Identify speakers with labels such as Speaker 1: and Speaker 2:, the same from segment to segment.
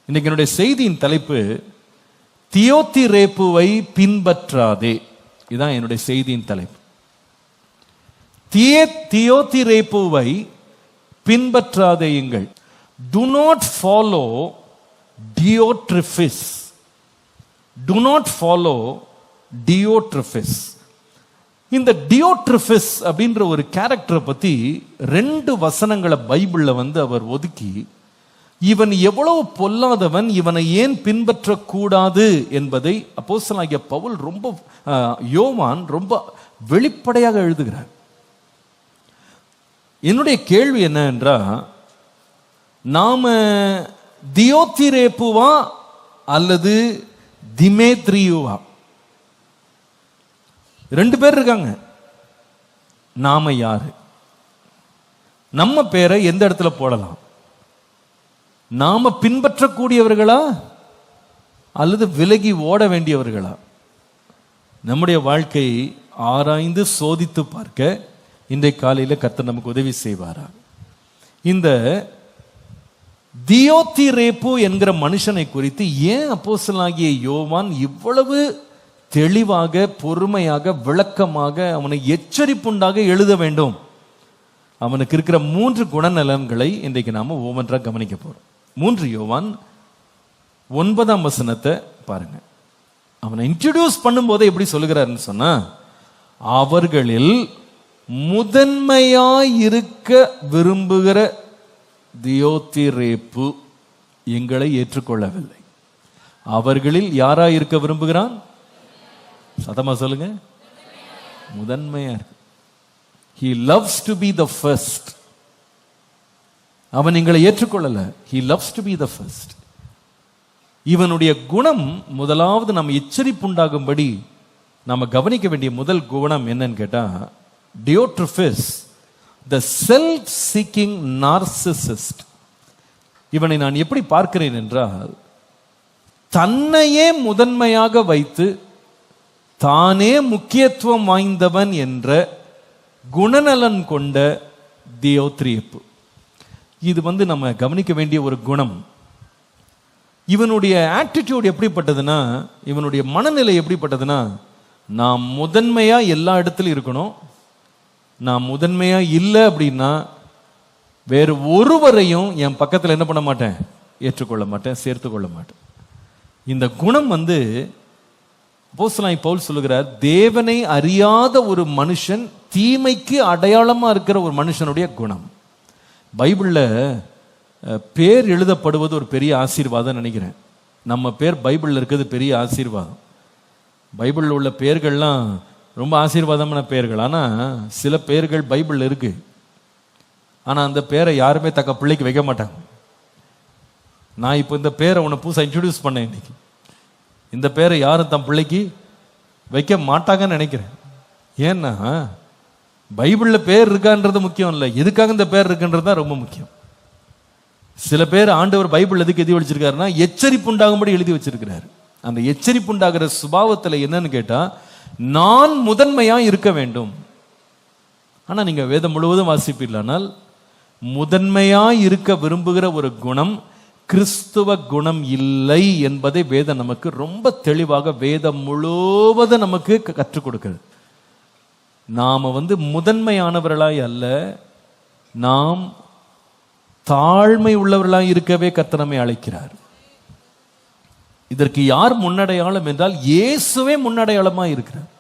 Speaker 1: இன்னைக்கு என்னுடைய செய்தியின் தலைப்பு தியோதிரேப்புவை பின்பற்றாதே. இதுதான் என்னுடைய செய்தியின் தலைப்பு. தியோதிரேப்புவை பின்பற்றாதேயுங்கள். Do not follow Diotrephes. Do not follow Diotrephes. இந்த டியோட்ரிஃபிஸ் அப்படின்ற ஒரு கேரக்டரை பத்தி 2 வசனங்களை பைபிள்ல அவர் ஒதுக்கி, இவன் எவ்வளவு பொல்லாதவன், இவனை ஏன் பின்பற்றக்கூடாது என்பதை அப்போஸ்தலனாகிய பவுல் யோவான் ரொம்ப வெளிப்படையாக எழுதுகிறார். என்னுடைய கேள்வி என்ன என்றால், நாம தியோதிரேப்புவா அல்லது திமேத்ரியுவா? 2 பேர் இருக்காங்க. நாம யாரு? நம்ம பேரை எந்த இடத்துல போடலாம்? நாம பின்பற்றக்கூடியவர்களா அல்லது விலகி ஓட வேண்டியவர்களா? நம்முடைய வாழ்க்கையை ஆராய்ந்து சோதித்து பார்க்க இன்றைய காலையில் கர்த்தர் நமக்கு உதவி செய்வாரா? இந்த தியோதிரேப்பு என்கிற மனுஷனை குறித்து ஏன் அப்போஸ்தலனாகிய யோவான் இவ்வளவு தெளிவாக, பொறுமையாக, விளக்கமாக, அவனை எச்சரிப்புண்டாக எழுத வேண்டும்? அவனுக்கு இருக்கிற 3 குணநலன்களை இன்றைக்கு நாம ஒவ்வொன்றாக கவனிக்க போறோம். 3 யோவான் 9ஆம் வசனத்தை பாருங்க. அவனை இன்ட்ரோடியூஸ் பண்ணும்போது எப்படி சொல்லுகிறாருன்னு சொன்னா, அவர்களில் முதன்மையாய் இருக்க விரும்புகிற தியோதிரேப்பு எங்களை ஏற்றுக்கொள்ளவில்லை. அவர்களில் யாரா இருக்க விரும்புகிறான்? சத்தமா சொல்லுங்க. முதன்மையா இருக்கு. He loves to be the first. அவன் எங்களை ஏற்றுக்கொள்ளல. He loves to be the first. இவனுடைய குணம் முதலாவது நம்ம எச்சரிப்புண்டாகும்படி நாம கவனிக்க வேண்டிய முதல் குணம் என்னன்னு கேட்டா, Diotrephes, the self-seeking narcissist. இவனை நான் எப்படி பார்க்கிறேன் என்றால், தன்னையே முதன்மையாக வைத்து தானே முக்கியத்துவம் வாய்ந்தவன் என்ற குணநலன் கொண்ட தியோதிரேப்பு. இது நம்ம கவனிக்க வேண்டிய ஒரு குணம். இவனுடைய ஆட்டிடியூட் எப்படிப்பட்டதுன்னா, இவனுடைய மனநிலை எப்படிப்பட்டதுன்னா, நான் முதன்மையா எல்லா இடத்துலையும் இருக்கணும். நான் முதன்மையா இல்லை அப்படின்னா வேறு ஒருவரையும் என் பக்கத்தில் என்ன பண்ண மாட்டேன், ஏற்றுக்கொள்ள மாட்டேன், சேர்த்து கொள்ள மாட்டேன். இந்த குணம் அப்போஸ்தலனாகிய பவுல் சொல்லுகிறார், தேவனை அறியாத ஒரு மனுஷன் தீமைக்கு அடையாளமா இருக்கிற ஒரு மனுஷனுடைய குணம். பைபிள்ல பேர் எழுதப்படுவது ஒரு பெரிய ஆசீர்வாதம் நினைக்கிறேன். நம்ம பேர் பைபிள்ல இருக்கிறது பெரிய ஆசீர்வாதம். பைபிள்ல உள்ள பேர்கள்லாம் ரொம்ப ஆசீர்வாதமான பேர்கள். ஆனா சில பேர்கள் பைபிள்ல இருக்கு, ஆனா அந்த பேரை யாருமே தக்க பிள்ளைக்கு வைக்க மாட்டாங்க. நான் இப்போ இந்த பேரை உன்னை புதுசாக இன்ட்ரோடியூஸ் பண்ணேன். இன்னைக்கு இந்த பேரை யாரும் தன் பிள்ளைக்கு வைக்க மாட்டாங்கன்னு நினைக்கிறேன். ஏன்னா பைபிளில் பேர் இருக்கான்றது முக்கியம் இல்லை, எதுக்காக இந்த பேர் இருக்குன்றது தான் ரொம்ப முக்கியம். சில பேர் ஆண்டவர் பைபிள் எதுக்கு எழுதி வச்சிருக்காருன்னா, எச்சரிப்பு உண்டாகும்படி எழுதி வச்சிருக்கிறாரு. அந்த எச்சரிப்பு உண்டாகிற சுபாவத்தில் என்னன்னு கேட்டா, நான் முதன்மையா இருக்க வேண்டும். ஆனா நீங்க வேதம் முழுவதும் வாசிப்பீர்களானால், முதன்மையா இருக்க விரும்புகிற ஒரு குணம் கிறிஸ்துவ குணம் இல்லை என்பதை வேதம் நமக்கு ரொம்ப தெளிவாக வேதம் முழுவதும் நமக்கு கற்றுக் கொடுக்கிறது. நாம முதன்மையானவர்களாய் அல்ல, நாம் தாழ்மை உள்ளவர்களாய் இருக்கவே கர்த்தர் நம்மை அழைக்கிறார். இதற்கு யார் முன்னடையாளம் என்றால், இயேசுவே முன்னடையாளமாக இருக்கிறார்.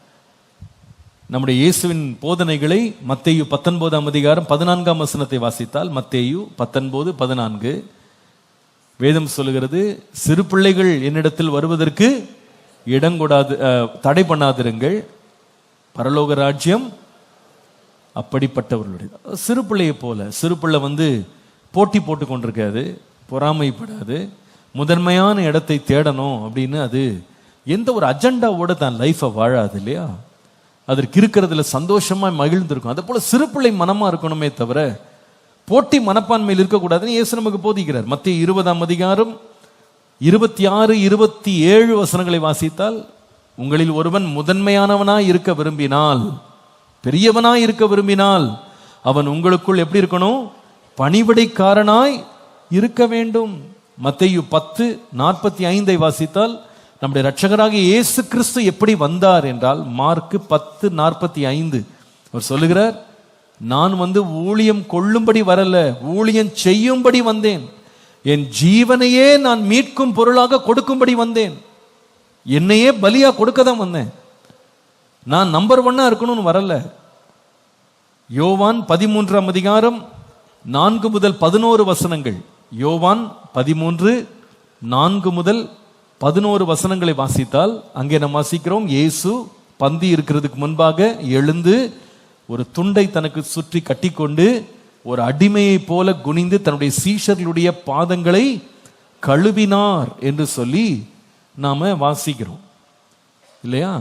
Speaker 1: நம்முடைய இயேசுவின் போதனைகளை மத்தேயு 19ஆம் அதிகாரம் 14ஆம் வசனத்தை வாசித்தால், மத்தேயு 19:14 வேதம் சொல்லுகிறது, சிறு பிள்ளைகள் என்னிடத்தில் வருவதற்கு இடங்கொடாது, தடை பண்ணாதிருங்கள், பரலோக ராஜ்யம் அப்படிப்பட்டவர்களுடைய. சிறு பிள்ளையை போல, சிறு பிள்ளை போட்டி போட்டு கொண்டிருக்காது, பொறாமைப்படாது, முதன்மையான இடத்தை தேடணும் அப்படின்னு அது எந்த ஒரு அஜெண்டாவோட தான் லைஃபை வாழாது இல்லையா? அதற்கு இருக்கிறதுல சந்தோஷமா மகிழ்ந்திருக்கும். அதே போல சிறு பிள்ளை மனமா இருக்கணுமே தவிர போட்டி மனப்பான்மையில் இருக்கக்கூடாதுன்னு இயேசு நமக்கு போதிக்கிறார். மத்தேயு 20ஆம் அதிகாரம் 26-27 வசனங்களை வாசித்தால், உங்களில் ஒருவன் முதன்மையானவனாய் இருக்க விரும்பினால், பெரியவனாய் இருக்க விரும்பினால், அவன் உங்களுக்குள் எப்படி இருக்கணும்? பணிவிடைக்காரனாய் இருக்க வேண்டும். மத்தேயு 10:45 வாசித்தால் நம்முடைய இரட்சகராகிய இயேசு கிறிஸ்து எப்படி வந்தார் என்றால், மார்க் 10:45 அவர் சொல்லுகிறார், நான் ஊழியம் கொள்ளும்படி வரல, ஊழியம் செய்யும்படி வந்தேன், என் ஜீவனையே நான் மீட்கும் பொருளாக கொடுக்கும்படி வந்தேன், என்னையே பலியா கொடுக்க தான் வந்தேன், நான் நம்பர் 1 இருக்கணும்னு வரல. யோவான் 13ஆம் அதிகாரம் 4 முதல் 11 வசனங்கள், யோவான் 13 4 முதல் 11 வசனங்களை வாசித்தால் அங்கே நாம் வாசிக்கிறோம், இயேசு பந்தி இருக்கிறதுக்கு முன்பாக எழுந்து ஒரு துண்டை தனக்கு சுற்றி கட்டிக்கொண்டு ஒரு அடிமையை போல குனிந்து தன்னுடைய சீஷர்களுடைய பாதங்களை கழுவினார் என்று சொல்லி நாம வாசிக்கிறோம் இல்லையா?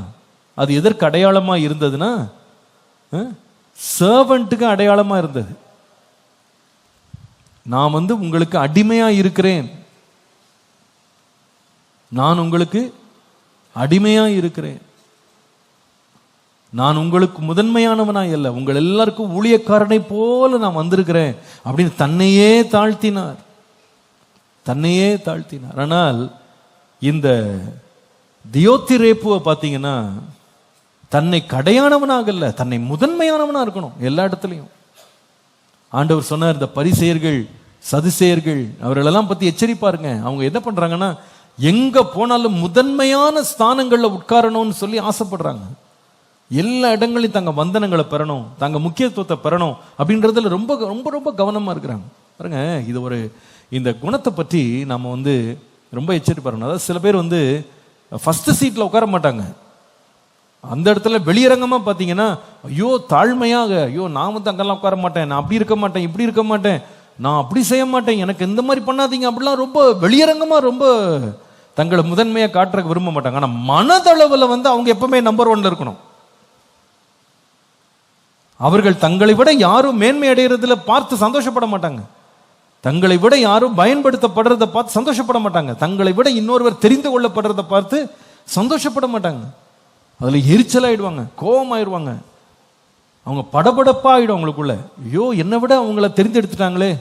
Speaker 1: அது எதற்கு அடையாளமா இருந்ததுன்னா, சர்வன்ட்டுக்கு அடையாளமா இருந்தது. நான் உங்களுக்கு அடிமையா இருக்கிறேன், நான் உங்களுக்கு அடிமையா இருக்கிறேன், நான் உங்களுக்கு முதன்மையானவனாய் அல்ல, உங்கள் எல்லாருக்கும் ஊழியக்காரனை போல நான் வந்திருக்கிறேன் அப்படின்னு தன்னையே தாழ்த்தினார், தன்னையே தாழ்த்தினார். ஆனால் இந்த தியோத்திரேப்புவை பார்த்தீங்கன்னா தன்னை கடையானவனாக அல்ல, தன்னை முதன்மையானவனா இருக்கணும் எல்லா இடத்துலையும். ஆண்டவர் சொன்னார், இந்த பரிசேயர்கள் சதுசேயர்கள் அவர்களெல்லாம் பத்தி எச்சரிப்பாருங்க. அவங்க என்ன பண்றாங்கன்னா, எங்க போனாலும் முதன்மையான ஸ்தானங்கள்ல உட்காரணும்னு சொல்லி ஆசைப்படுறாங்க. எல்லா இடங்களையும் தங்க வந்தனங்களை பெறணும், தங்க முக்கியத்துவத்தை பெறணும் அப்படின்றதுல ரொம்ப ரொம்ப ரொம்ப கவனமா இருக்கிறாங்க பாருங்க. இது இந்த குணத்தை பற்றி நாம ரொம்ப எச்சரிப்பாரு. அதாவது சில பேர் ஃபர்ஸ்ட் சீட்ல உட்கார மாட்டாங்க, அந்த இடத்துல வெளியரங்கமா பார்த்தீங்கன்னா, ஐயோ தாழ்மையாக, ஐயோ நான் அங்கெல்லாம் உட்கார மாட்டேன், நான் அப்படி இருக்க மாட்டேன், இப்படி இருக்க மாட்டேன், நான் அப்படி செய்ய மாட்டேன், எனக்கு இந்த மாதிரி பண்ணாதீங்க அப்படிலாம் ரொம்ப வெளியரங்கமா ரொம்ப தங்களை முதன்மையா காட்டுறதுக்கு விரும்ப மாட்டாங்க. ஆனா மனதளவில் அவங்க எப்பவுமே நம்பர் 1 இருக்கணும். அவர்கள் தங்களை விட யாரும் மேன்மை அடைகிறதுல பார்த்து சந்தோஷப்பட மாட்டாங்க, தங்களை விட யாரும் பயன்படுத்தப்படுறதை பார்த்து சந்தோஷப்பட மாட்டாங்க, தங்களை விட இன்னொருவர் தெரிந்து கொள்ளப்படுறதை பார்த்து சந்தோஷப்பட மாட்டாங்க. அதுல எரிச்சலாயிடுவாங்க, கோபமாயிடுவாங்க, அவங்க படபடப்பாயிடும் அவங்களுக்குள்ள. ஐயோ என்னை விட அவங்கள தெரிந்தெடுத்துட்டாங்களே,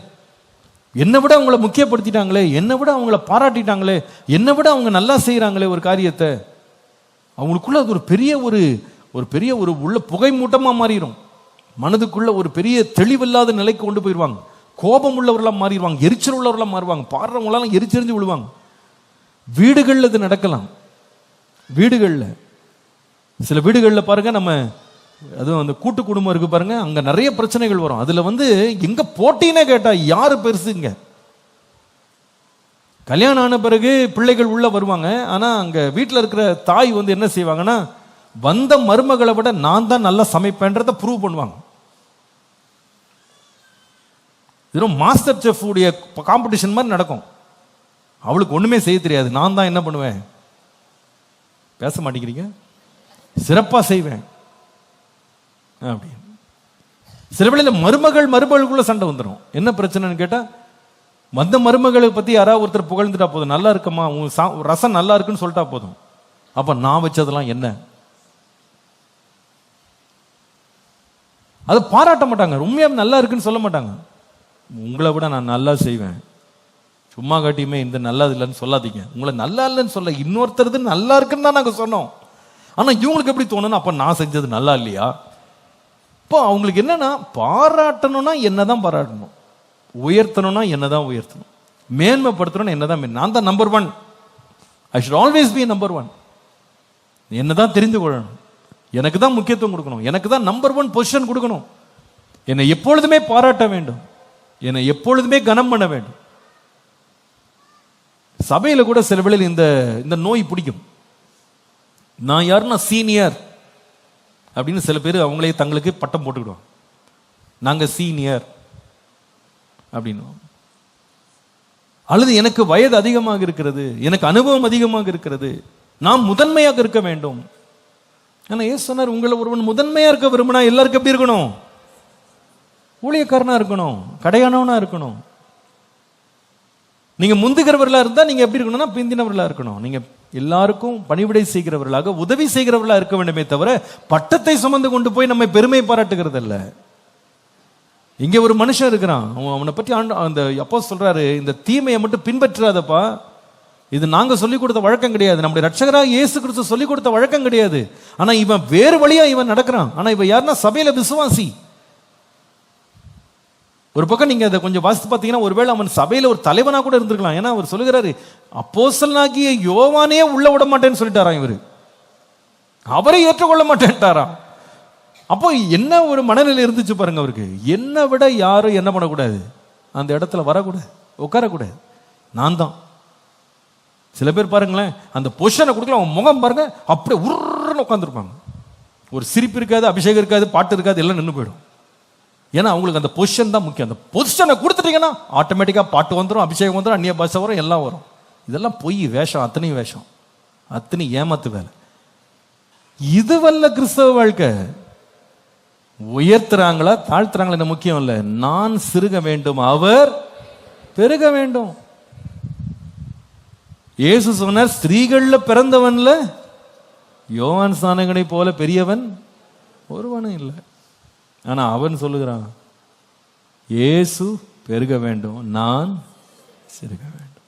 Speaker 1: என்னை விட அவங்கள முக்கியப்படுத்திட்டாங்களே, என்னை விட அவங்கள பாராட்டிட்டாங்களே, என்னை விட அவங்க நல்லா செய்யறாங்களே ஒரு காரியத்தை. அவங்களுக்குள்ள அது ஒரு பெரிய உள்ள புகை மூட்டமா மாறிடும். மனதுக்குள்ள ஒரு பெரிய தெளிவில்லாத நிலைக்கு கொண்டு போயிடுவாங்க, கோபம் உள்ளவர்களாக மாறிடுவாங்க, எரிச்சல் உள்ளவர்களாக மாறுவாங்க, பாடுறவங்களாம் எரிச்செறிஞ்சு விழுவாங்க. வீடுகளில் இது நடக்கலாம். வீடுகளில் சில வீடுகளில் பாருங்க, நம்ம அதுவும் அந்த கூட்டு குடும்பம் இருக்கு பாருங்க, அங்க நிறைய பிரச்சனைகள் வரும். அதுல எங்க போட்டினே கேட்டா யாரு பெருசுங்க. கல்யாணம் ஆன பிறகு பிள்ளைகள் உள்ள வருவாங்க, ஆனா அங்க வீட்டில் இருக்கிற தாய் என்ன செய்வாங்கன்னா, வந்த மருமகளை விட நான் தான் நல்லா சமைப்பேன்றத ப்ரூவ் பண்ணுவாங்க. இது மாஸ்டர் செஃப் உடைய காம்படிஷன் மாதிரி நடக்கும். அவளுக்கு ஒண்ணுமே செய்ய தெரியாது, நான் தான் என்ன பண்ணுவேன், பேச மாட்டேங்கிறீங்க, சிறப்பா செய்வேன் அப்படின்னு. சில வேளையில் மருமகளுக்குள்ள சண்டை வந்துடும். என்ன பிரச்சனைன்னு கேட்டா, வந்த மருமகளை பத்தி யாராவது ஒருத்தர் புகழ்ந்துட்டா போதும், நல்லா இருக்குமா, உன் ரசம் நல்லா இருக்குன்னு சொல்லிட்டா போதும், அப்ப நான் வச்சதெல்லாம் என்ன, அதை பாராட்ட மாட்டாங்க, உண்மையா நல்லா இருக்குன்னு சொல்ல மாட்டாங்க. உங்களை விட நான் நல்லா செய்வேன், சும்மா காட்டியுமே இந்த நல்லா இல்லைன்னு சொல்லாதீங்க, உங்களை நல்லா இல்லைன்னு சொல்ல, இன்னொருத்தருது நல்லா இருக்குன்னு தான் நாங்க சொன்னோம். ஆனா இவங்களுக்கு எப்படி தோணுன்னா, அப்ப நான் செஞ்சது நல்லா இல்லையா? இப்போ அவங்களுக்கு என்னன்னா, பாராட்டணும்னா என்னதான் பாராட்டணும், உயர்த்தணும்னா என்னதான் உயர்த்தணும், மேன்மைப்படுத்தணும் என்னதான், நான் தான் number 1, I should always be number 1, என்னதான் தெரிந்து கொள்ளணும், எனக்கு தான் முக்கியத்துவம் கொடுக்கணும், எனக்கு தான் நம்பர் 1 பொசிஷன் கொடுக்கணும், என்னை எப்பொழுதுமே பாராட்ட வேண்டும், என்னை எப்பொழுதுமே கனம் பண்ண வேண்டும். சபையில கூட சில வேளையில் இந்த நோய் பிடிக்கும். நான் யாருன்னா சீனியர் அப்படின்னு சில பேர் அவங்களே தங்களுக்கு பட்டம் போட்டுக்கிடுவாங்க, நாங்க சீனியர் அப்படின்னு. அல்லது எனக்கு வயது அதிகமாக இருக்கிறது, எனக்கு அனுபவம் அதிகமாக இருக்கிறது, நாம் முதன்மையாக இருக்க வேண்டும். ஆனா ஏசு சொன்னார், உங்களை ஒருவன் முதன்மையா இருக்க விரும்பினா எல்லாருக்கும் எப்படி இருக்கணும், ஊழியக்காரனா இருக்கணும், கடையானவனா இருக்கணும். நீங்க முந்துகிறவர்களா இருந்தா நீங்க எப்படி இருக்கணும்னா பிந்தினவர்களா இருக்கணும். நீங்க எல்லாருக்கும் பணிவிடை செய்கிறவர்களாக, உதவி செய்கிறவர்களா இருக்க வேண்டுமே தவிர பட்டத்தை சுமந்து கொண்டு போய் நம்மை பெருமை பாராட்டுகிறது அல்ல. இங்க ஒரு மனுஷன் இருக்கிறான், அவனை பற்றி அந்த அப்போஸ்தலர் சொல்றாரு, இந்த தீமையை மட்டும் பின்பற்றாதப்பா. இது நாங்க சொல்லிக் கொடுத்த வழக்கம் கிடையாது, நம்முடைய ரட்சகராக இயேசு கிறிஸ்து சொல்லிக் கொடுத்த வழக்கம் கிடையாது. ஆனா இவன் வேறு வழியா இவன் நடக்கிறான். ஆனா இவன் யாருன்னா சபையில விசுவாசி. ஒரு பக்கம் நீங்க அதை கொஞ்சம் வாசித்து பார்த்தீங்கன்னா, ஒருவேளை அவன் சபையில ஒரு தலைவனா கூட இருந்திருக்கலாம். ஏன்னா அவர் சொல்லுகிறாரு, அப்போஸ்தலனாகிய யோவானே உள்ள விட மாட்டேன்னு சொல்லிட்டாராம் இவரு, அவரை ஏற்றுக்கொள்ள மாட்டேன்ட்டாராம். அப்போ என்ன ஒரு மனநிலை இருந்துச்சு பாருங்க அவருக்கு. என்னை விட யாரும் என்ன பண்ணக்கூடாது, அந்த இடத்துல வரக்கூடாது, உட்காரக்கூடாது, நான் தான். சில பேர் பாருங்களேன், அந்த பொசிஷனை கொடுக்கல, அவன் முகம் பாருங்க அப்படியே உருன்னு உட்காந்துருப்பாங்க. ஒரு சிரிப்பு இருக்காது, அபிஷேகம் இருக்காது, பாட்டு இருக்காது, எல்லாம் நின்று போயிடும். ஏன்னா அவங்களுக்கு அந்த பொசிஷன் தான் முக்கியம். அந்த பொசிஷனை கொடுத்துட்டீங்கன்னா ஆட்டோமேட்டிக்காக பாட்டு வந்துடும், அபிஷேகம் வந்துடும், அந்நிய பாஷை வரும், எல்லாம் வரும். இதெல்லாம் பொய், வேஷம், அத்தனையும் வேஷம், அத்தனை ஏமாத்து வேலை. இதுவல்ல கிறிஸ்தவ வாழ்க்கை. உயர்த்துறாங்களா தாழ்த்துறாங்களா முக்கியம் இல்லை. நான் சிறுக வேண்டும், அவர் பெருக வேண்டும். இயேசு சொன்னார், ஸ்திரீகள்ல பிறந்தவன்ல யோவான் ஸ்நானகனை போல பெரியவன் ஒருவனும் இல்லை. ஆனா அவன் சொல்லுகிறான், இயேசு பெருக வேண்டும், நான் சிறுக வேண்டும்.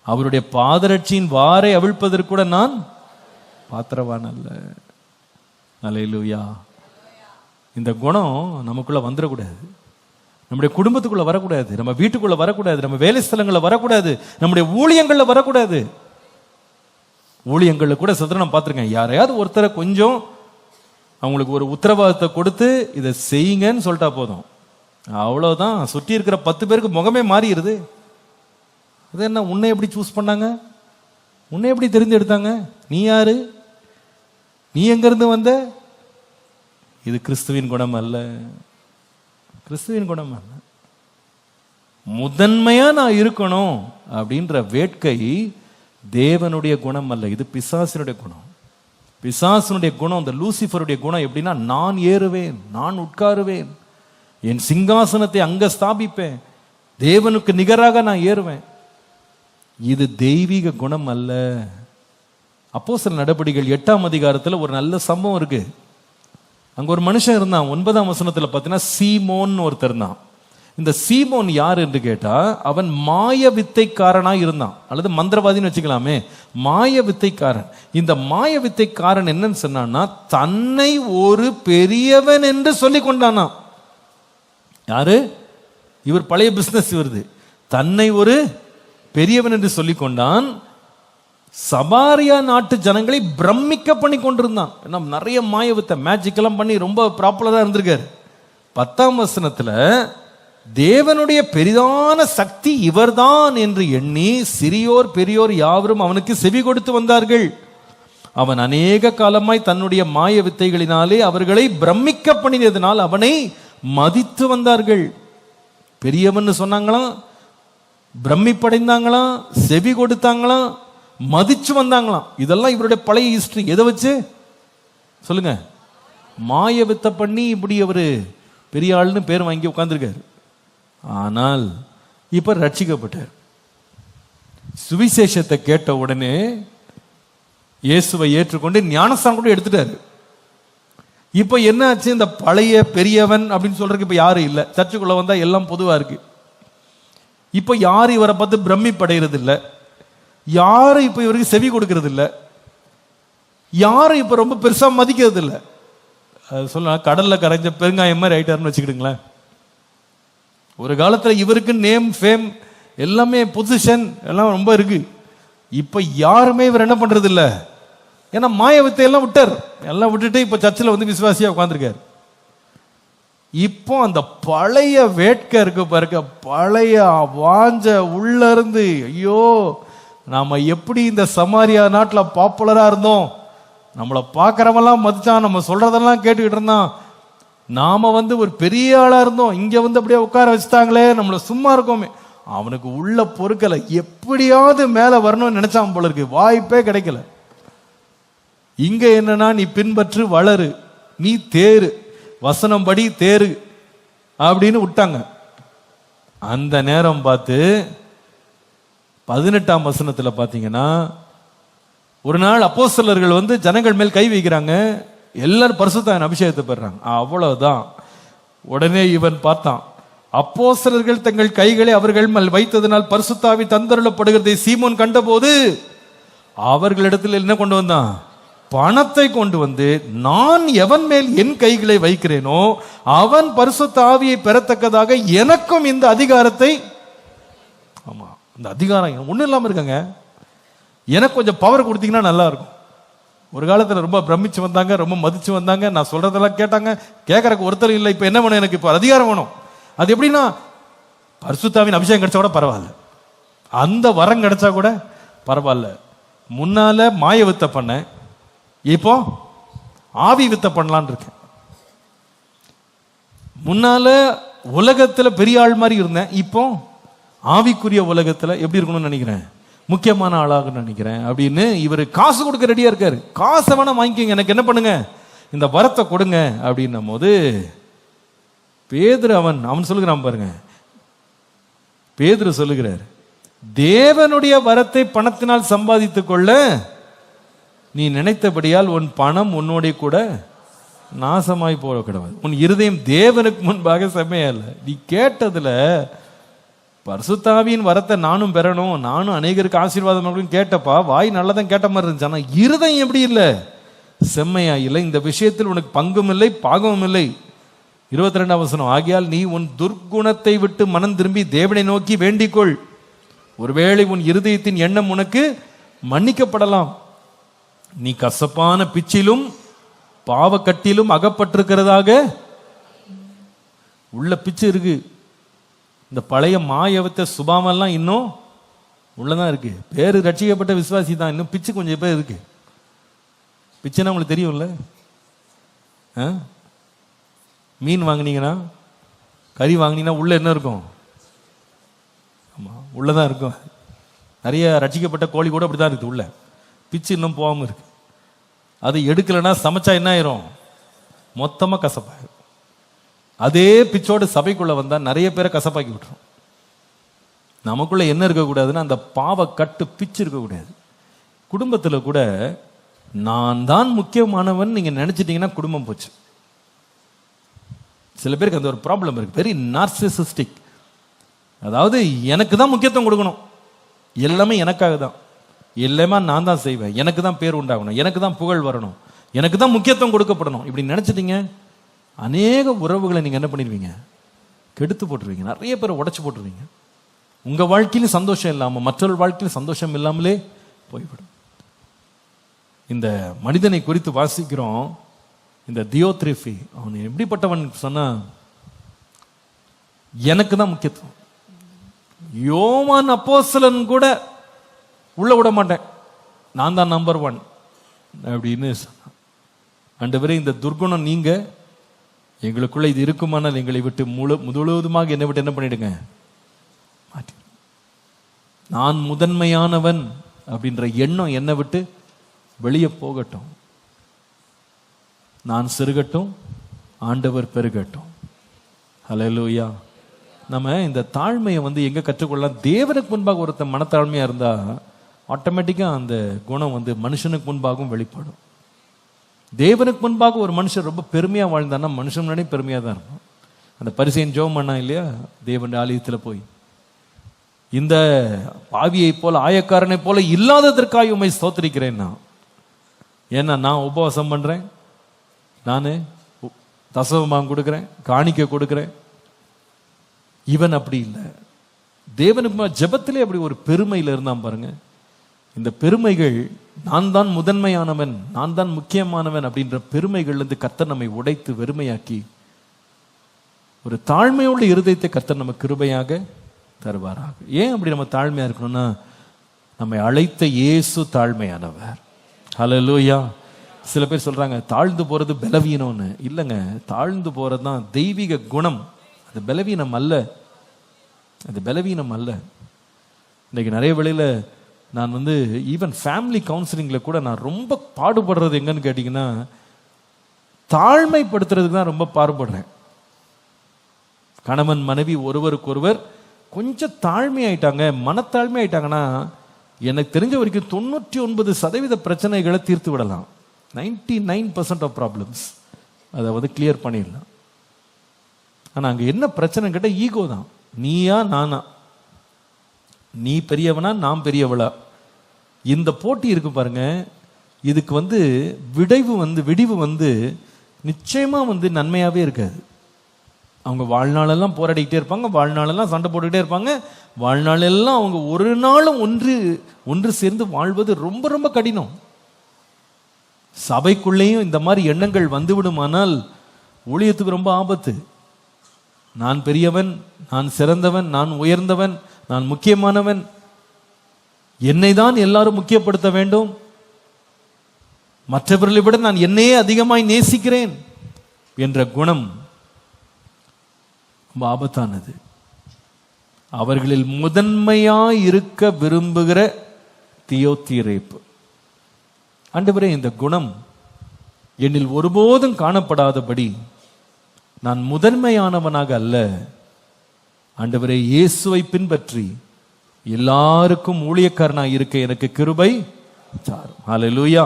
Speaker 1: அவருடைய பாதரட்சியின் வாரை அவிழ்ப்பதற்கு கூட நான் பாத்திரவான் அல்ல. அல்லேலூயா. இந்த குணம் நமக்குள்ள வந்துடக்கூடாது, நம்முடைய குடும்பத்துக்குள்ள வரக்கூடாது, நம்ம வீட்டுக்குள்ள வரக்கூடாது, நம்ம வேலை ஸ்தலங்களில் வரக்கூடாது, நம்முடைய ஊழியங்கள்ல வரக்கூடாது. ஊழியங்கள்ல கூட நான் பார்த்துருக்கேன், யாரையாவது ஒருத்தரை கொஞ்சம் அவங்களுக்கு ஒரு உத்தரவாதத்தை கொடுத்து இதை செய்யுங்கன்னு சொல்லிட்டா போதும், அவ்வளவுதான். சுற்றி இருக்கிற 10 பேருக்கு முகமே மாறிடுது. அது என்ன, உன்னை எப்படி சூஸ் பண்ணாங்க, உன்னை எப்படி தெரிந்தெடுத்தாங்க, நீ யாரு, நீ எங்கிருந்து வந்த? இது கிறிஸ்துவின் குணம் அல்ல, கிறிஸ்துவின் குணம் அல்ல. முதன்மையா நான் இருக்கணும் அப்படின்ற வேட்கை தேவனுடைய குணம் அல்ல, இது பிசாசினுடைய குணம். பிசாசினுடைய குணம், இந்த லூசிஃபருடைய குணம் எப்படின்னா, நான் ஏறுவேன், நான் உட்காருவேன், என் சிங்காசனத்தை அங்க ஸ்தாபிப்பேன், தேவனுக்கு நிகராக நான் ஏறுவேன். இது தெய்வீக குணம் அல்ல. அப்போஸ்தலர் நடபடிகள் 8ஆம் அதிகாரத்தில் ஒரு நல்ல சம்பவம் இருக்கு. அங்க ஒரு மனுஷன் இருந்தான். 9ஆம் வசனத்துல பார்த்தீங்கன்னா சீமோன் ஒருத்தர் இருந்தான். இந்த சீமோன் யார் என்று கேட்டா, அவன் மாய வித்தைக்காரனா இருந்தான், அல்லது மந்திரவாதின்னு வச்சுக்கலாமே, மாய வித்தைக்காரன். இந்த மாய வித்தைக்காரன் என்னன்னு சொன்னான்னா, தன்னை ஒரு பெரியவன் என்று சொல்லி கொண்டானா. யாரு இவர்? பழைய பிசினஸ் இவருது. தன்னை ஒரு பெரியவன் என்று சொல்லி கொண்டான். சமாரியா நாட்டு ஜனங்களை பிரமிக்க பண்ணி கொண்டிருந்தான். நிறைய மாய வித்தை, மேஜிக் எல்லாம் பண்ணி ரொம்ப ப்ராப்பரா இருந்திருக்காரு. 10ஆம் வசனத்துல, தேவனுடைய பெரிதான சக்தி இவர்தான் என்று எண்ணி சிறியோர் பெரியோர் யாவரும் அவனுக்கு செவி கொடுத்து வந்தார்கள். அவன் அநேக காலமாய் தன்னுடைய மாய வித்தைகளினாலே அவர்களை பிரமிக்க பண்ணினதினால் அவனை மதித்து வந்தார்கள். பெரியவன் சொன்னாங்களாம், பிரமிப்படைந்தாங்களாம், செவி கொடுத்தாங்களாம், மதிச்சு வந்தாங்களாம். இதெல்லாம் இவருடைய பழைய ஹிஸ்டரி. எதை வச்சு சொல்லுங்க? மாய வித்தை பண்ணி இப்படி அவரு பெரிய ஆள்னு பேர் வாங்கி உட்கார்ந்துருக்காரு. ஆனால் இப்ப ரட்சிக்கப்பட்டார். சுவிசேஷத்தை கேட்ட உடனே இயேசுவை ஏற்றுக்கொண்டு ஞானஸ்தானம் கூட எடுத்துட்டாரு. இப்ப என்ன ஆச்சு? இந்த பழைய பெரியவன் அப்படின்னு சொல்றதுக்கு இப்ப யாரும் இல்லை. சர்ச்சுக்குள்ள வந்தா எல்லாம் பொதுவா இருக்கு. இப்ப யாரும் இவரை பார்த்து பிரமிப்படைகிறது இல்லை, யாரும் இப்ப இவருக்கு செவி கொடுக்கறது இல்லை, யாரும் இப்ப ரொம்ப பெருசா மதிக்கிறது இல்லை. அது சொல்ல கடல்ல கரைஞ்ச பெருங்காயம் மாதிரி ஆயிட்டாருன்னு வச்சுக்கிடுங்களேன். ஒரு காலத்துல இவருக்கு நேம், ஃபேம், எல்லாமே பொசிஷன் எல்லாம் ரொம்ப இருக்கு. இப்ப யாருமே இவர் என்ன பண்றது இல்லை. ஏன்னா மாய வித்தையெல்லாம் விட்டார். எல்லாம் விட்டுட்டு இப்ப சர்ச்சில் வந்து விசுவாசியா உட்கார்ந்துருக்காரு. இப்போ அந்த பழைய வேட்கை இருக்கு பாருங்க, பழைய வாஞ்ச உள்ள இருந்து, ஐயோ நாம எப்படி இந்த சமாரியா நாட்டில் பாப்புலரா இருந்தோம், நம்மளை பார்க்கறவெல்லாம் மதிச்சான், நம்ம சொல்றதெல்லாம் கேட்டுக்கிட்டு இருந்தான், நாம வந்து ஒரு பெரிய ஆளா இருந்தோம், இங்க வந்து அப்படியே உட்கார வச்சுட்டாங்களே, நம்மள சும்மா இருக்கோமே. அவனுக்கு உள்ள பொறுக்கல, எப்படியாவது மேல வரணும்னு நினைச்சான் போல இருக்கு, வாய்ப்பே கிடைக்கல. இங்க என்னன்னா, நீ பின்பற்று, வளரு, நீ தேரு, வசனம் படி தேரு அப்படின்னு விட்டாங்க. அந்த நேரம் பார்த்து 18ஆம் வசனத்துல பாத்தீங்கன்னா, ஒரு நாள் அப்போஸ்தலர்கள் வந்து ஜனங்கள் மேல் கை வைக்கிறாங்க, எல்லாரும் பரிசுத்த அபிஷேகத்தை பெறாங்க. அவ்வளவுதான், உடனே இவன் பார்த்தான், அப்போஸ்தலர்கள் தங்கள் கைகளை அவர்கள் மேல் வைத்ததினால் பரிசுத்த ஆவி தந்தருளப்படுகிறதை சீமோன் கண்டபோது அவர்களிடத்தில் என்ன கொண்டு வந்தான்? பணத்தை கொண்டு வந்து, நான் எவன் மேல் என் கைகளை வைக்கிறேனோ அவன் பரிசுத்த ஆவியை பெறத்தக்கதாக எனக்கும் இந்த அதிகாரத்தை, ஆமா இந்த அதிகாரம் ஒண்ணும் இல்லாம இருக்காங்க, எனக்கு கொஞ்சம் பவர் கொடுத்தீங்கன்னா நல்லா இருக்கும். ஒரு காலத்துல ரொம்ப பிரமிச்சு வந்தாங்க, ரொம்ப மதிச்சு வந்தாங்க, நான் சொல்றதெல்லாம் கேட்டாங்க, கேட்கறக்கு ஒருத்தர் இல்லை. இப்ப என்ன வேணும்? எனக்கு இப்ப அதிகாரம் வேணும். அது எப்படின்னா, பரிசுத்தாவின் அபிஷேகம் கிடைச்சா கூட பரவாயில்ல, அந்த வரம் கிடைச்சா கூட பரவாயில்ல. முன்னால மாய வித்த பண்ண, இப்போ ஆவி வித்த பண்ணலான் இருக்கேன். முன்னால உலகத்துல பெரிய ஆள் மாதிரி இருந்தேன், இப்போ ஆவிக்குரிய உலகத்துல எப்படி இருக்கணும்னு நினைக்கிறேன், முக்கியமான ஆளாக நினைக்கிறேன் அப்படின்னு இவர் காசு கொடுக்க ரெடியா இருக்காரு. காசை வேணா வாங்கிக்கோங்க, எனக்கு என்ன பண்ணுங்க, இந்த வரத்தை கொடுங்க அப்படின்னும் போது பேதுரு அவன் சொல்லுகிறான் பாருங்க. பேதுரு சொல்லுகிறார், தேவனுடைய வரத்தை பணத்தினால் சம்பாதித்துக் கொள்ள நீ நினைத்தபடியால் உன் பணம் உன்னோட கூட நாசமாய் போக கிடவாது. உன் இருதயம் தேவனுக்கு முன்பாக செம்மையல்ல. நீ கேட்டதுல பரிசுத்தாவியின் வரத்தை நானும் பெறணும், நானும் அநேகருக்கு ஆசீர்வாதம் கேட்டப்பா, வாய் நல்லதான் கேட்ட மாதிரி இருந்துச்சு, ஆனா இருதயம் எப்படி இல்லை, செம்மையா இல்லை. இந்த விஷயத்தில் உனக்கு பங்கும் இல்லை பாகமும் இல்லை. 22ஆம் வசனம், ஆகையால் நீ உன் துர்க்குணத்தை விட்டு மனம் திரும்பி தேவனை நோக்கி வேண்டிக்கொள், ஒருவேளை உன் இருதயத்தின் எண்ணம் உனக்கு மன்னிக்கப்படலாம். நீ கசப்பான பிச்சிலும் பாவக்கட்டிலும் அகப்பட்டிருக்கிறதாக, உள்ள பிச்சு இருக்கு, இந்த பழைய மாயவத்தை சுபாமெல்லாம் இன்னும் உள்ளதான் இருக்கு. பேரு ரட்சிக்கப்பட்ட விசுவாசி தான், இன்னும் பிச்சு கொஞ்சம் பேர் இருக்கு. பிச்சுன்னா உங்களுக்கு தெரியும்ல, மீன் வாங்கினீங்கன்னா, கறி வாங்கினீங்கன்னா உள்ள என்ன இருக்கும்? ஆமா, உள்ளதான் இருக்கும். நிறைய ரட்சிக்கப்பட்ட கோழி கூட அப்படிதான் இருக்கு, உள்ள பிச்சு இன்னும் போகாம இருக்கு. அது எடுக்கலைன்னா சமைச்சா என்ன ஆயிரும், மொத்தமா கசப்பாயிரும். அதே பிச்சோடு சபைக்குள்ள வந்தா நிறைய பேரை கசப்பாக்கி விட்டுரும். நமக்குள்ள என்ன இருக்கக்கூடாதுன்னா, அந்த பாவ கட்டு பிச்சு இருக்கக்கூடாது. குடும்பத்துல கூட நான் தான் முக்கியமானவன் நீங்க நினைச்சிட்டீங்கன்னா குடும்பம் போச்சு. சில பேருக்கு அந்த ஒரு ப்ராப்ளம் இருக்கு, வெரி நார்சிசிஸ்டிக். அதாவது எனக்கு தான் முக்கியத்துவம் கொடுக்கணும், எல்லாமே எனக்காக தான், எல்லாமே நான் தான் செய்வேன், எனக்கு தான் பேர் உண்டாகணும், எனக்கு தான் புகழ் வரணும், எனக்கு தான் முக்கியத்துவம் கொடுக்கப்படணும். இப்படி நினைச்சிட்டீங்க, அநேக உறவுகளை நீங்க என்ன பண்ணிடுவீங்க, கெடுத்து போட்டுருவீங்க, நிறைய பேரை உடைச்சு போட்டுருவீங்க. உங்க வாழ்க்கையிலும் சந்தோஷம் இல்லாம மற்றொரு வாழ்க்கையிலும் சந்தோஷம் இல்லாமலே போய்விடும். இந்த மனிதனை குறித்து வாசிக்கிறோம், இந்த தியோத்ரிஃபி, அவன் எப்படிப்பட்டவன் சொன்னா, எனக்கு தான் முக்கியத்துவம். யோவான் அப்போஸ்தலன் கூட உள்ள விட மாட்டேன், நான் தான் நம்பர் 1 அப்படின்னு சொன்னான். ஆண்டவரே, இந்த துர்குணம் நீங்க எங்களுக்குள்ள இது இருக்குமானால் எங்களை விட்டு முழுவதுமாக என்னை விட்டு என்ன பண்ணிடுங்க, மாற்றி. நான் முதன்மையானவன் அப்படின்ற எண்ணம் என்னை விட்டு வெளியே போகட்டும். நான் சிறுகட்டும், ஆண்டவர் பெருகட்டும். ஹல்லேலூயா. நம்ம இந்த தாழ்மையை எங்க கற்றுக்கொள்ளலாம்? தேவனுக்கு முன்பாக ஒருத்தன் மனத்தாழ்மையா இருந்தா ஆட்டோமேட்டிக்கா அந்த குணம் மனுஷனுக்கு முன்பாகவும் வெளிப்படும். தேவனுக்கு முன்பாக ஒரு மனுஷன் ரொம்ப பெருமையா வாழ்ந்தான்னா மனுஷன் முன்னாடி பெருமையா தான் இருக்கும். அந்த பரிசேயன் ஜெபம் பண்ணா இல்லையா, தேவனுடைய ஆலயத்தில் போய், இந்த பாவியை போல ஆயக்காரனை போல இல்லாததற்காக உம்மை ஸ்தோத்திரிக்கிறேன். ஏன்னா நான் உபவாசம் பண்றேன், நான் தசமம் கொடுக்கிறேன், காணிக்கை கொடுக்கிறேன். இவன் அப்படி இல்லை. தேவனுக்கு ஜெபத்திலே அப்படி ஒரு பெருமையில இருந்தான் பாருங்க. இந்த பெருமைகள், நான் தான் முதன்மையானவன், நான் தான் முக்கியமானவன் அப்படின்ற பெருமைகள் கர்த்தர் நம்மை உடைத்து வெறுமையாக்கி ஒரு தாழ்மையுள்ள இருதயத்தை கர்த்தர் நம்ம கிருபையாக தருவாராக. ஏன் அப்படி நம்ம தாழ்மையா இருக்கணும்னா, நம்மை அழைத்த இயேசு தாழ்மையானவர். ஹல்லேலூயா. சில பேர் சொல்றாங்க தாழ்ந்து போறது பலவீனம்னு. இல்லைங்க, தாழ்ந்து போறதுதான் தெய்வீக குணம், அது பலவீனம் அல்ல, அது பலவீனம் அல்ல. இன்னைக்கு நிறைய வேளையில நான் ஈவன் ஃபேமிலி கவுன்சிலிங்ல கூட நான் ரொம்ப பாடுபடுறது எங்கன்னு கேட்டீங்கன்னா, தாழ்மைப்படுத்துறதுக்கு தான் ரொம்ப பாடுபடுறேன். கணவன் மனைவி ஒருவருக்கொருவர் கொஞ்சம் தாழ்மை ஆயிட்டாங்க, மனத்தாழ்மை ஆயிட்டாங்கன்னா, எனக்கு தெரிஞ்ச வரைக்கும் 99% பிரச்சனைகளை தீர்த்து விடலாம். 99% ஆஃப் ப்ராப்ளம்ஸ் அதை கிளியர் பண்ணிடலாம். ஆனா அங்க என்ன பிரச்சனை கேட்ட ஈகோ தான். நீயா நானா, நீ பெரியவனா நான் பெரியவளா, இந்த போட்டி இருக்கு பாருங்க. இதுக்கு விடிவு நிச்சயமா நன்மையாவே இருக்காது. அவங்க வாழ்நாளெல்லாம் போராடிக்கிட்டே இருப்பாங்க, வாழ்நாளெல்லாம் சண்டை போட்டுக்கிட்டே இருப்பாங்க, வாழ்நாளெல்லாம் அவங்க ஒரு நாளும் ஒன்று சேர்ந்து வாழ்வது ரொம்ப ரொம்ப கடினம். சபைக்குள்ளேயும் இந்த மாதிரி எண்ணங்கள் வந்துவிடுமானால் ஊழியத்துக்கு ரொம்ப ஆபத்து. நான் பெரியவன், நான் சிறந்தவன், நான் உயர்ந்தவன், நான் முக்கியமானவன், என்னை தான் எல்லாரும் முக்கியப்படுத்த வேண்டும், மற்றவர்களை விட நான் என்னையே அதிகமாய் நேசிக்கிறேன் என்ற குணம் ரொம்ப ஆபத்தானது. அவர்களில் முதன்மையாய் இருக்க விரும்புகிற தியோத்திரேப்பு, ஆண்டவரே இந்த குணம் என்னில் ஒருபோதும் காணப்படாதபடி நான் முதன்மையானவனாக அல்ல, ஆண்டவரே இயேசுவை பின்பற்றி எல்லாருக்கும் ஊழியக்காரனாக இருக்க எனக்கு கிருபை தாரும். ஹல்லேலூயா.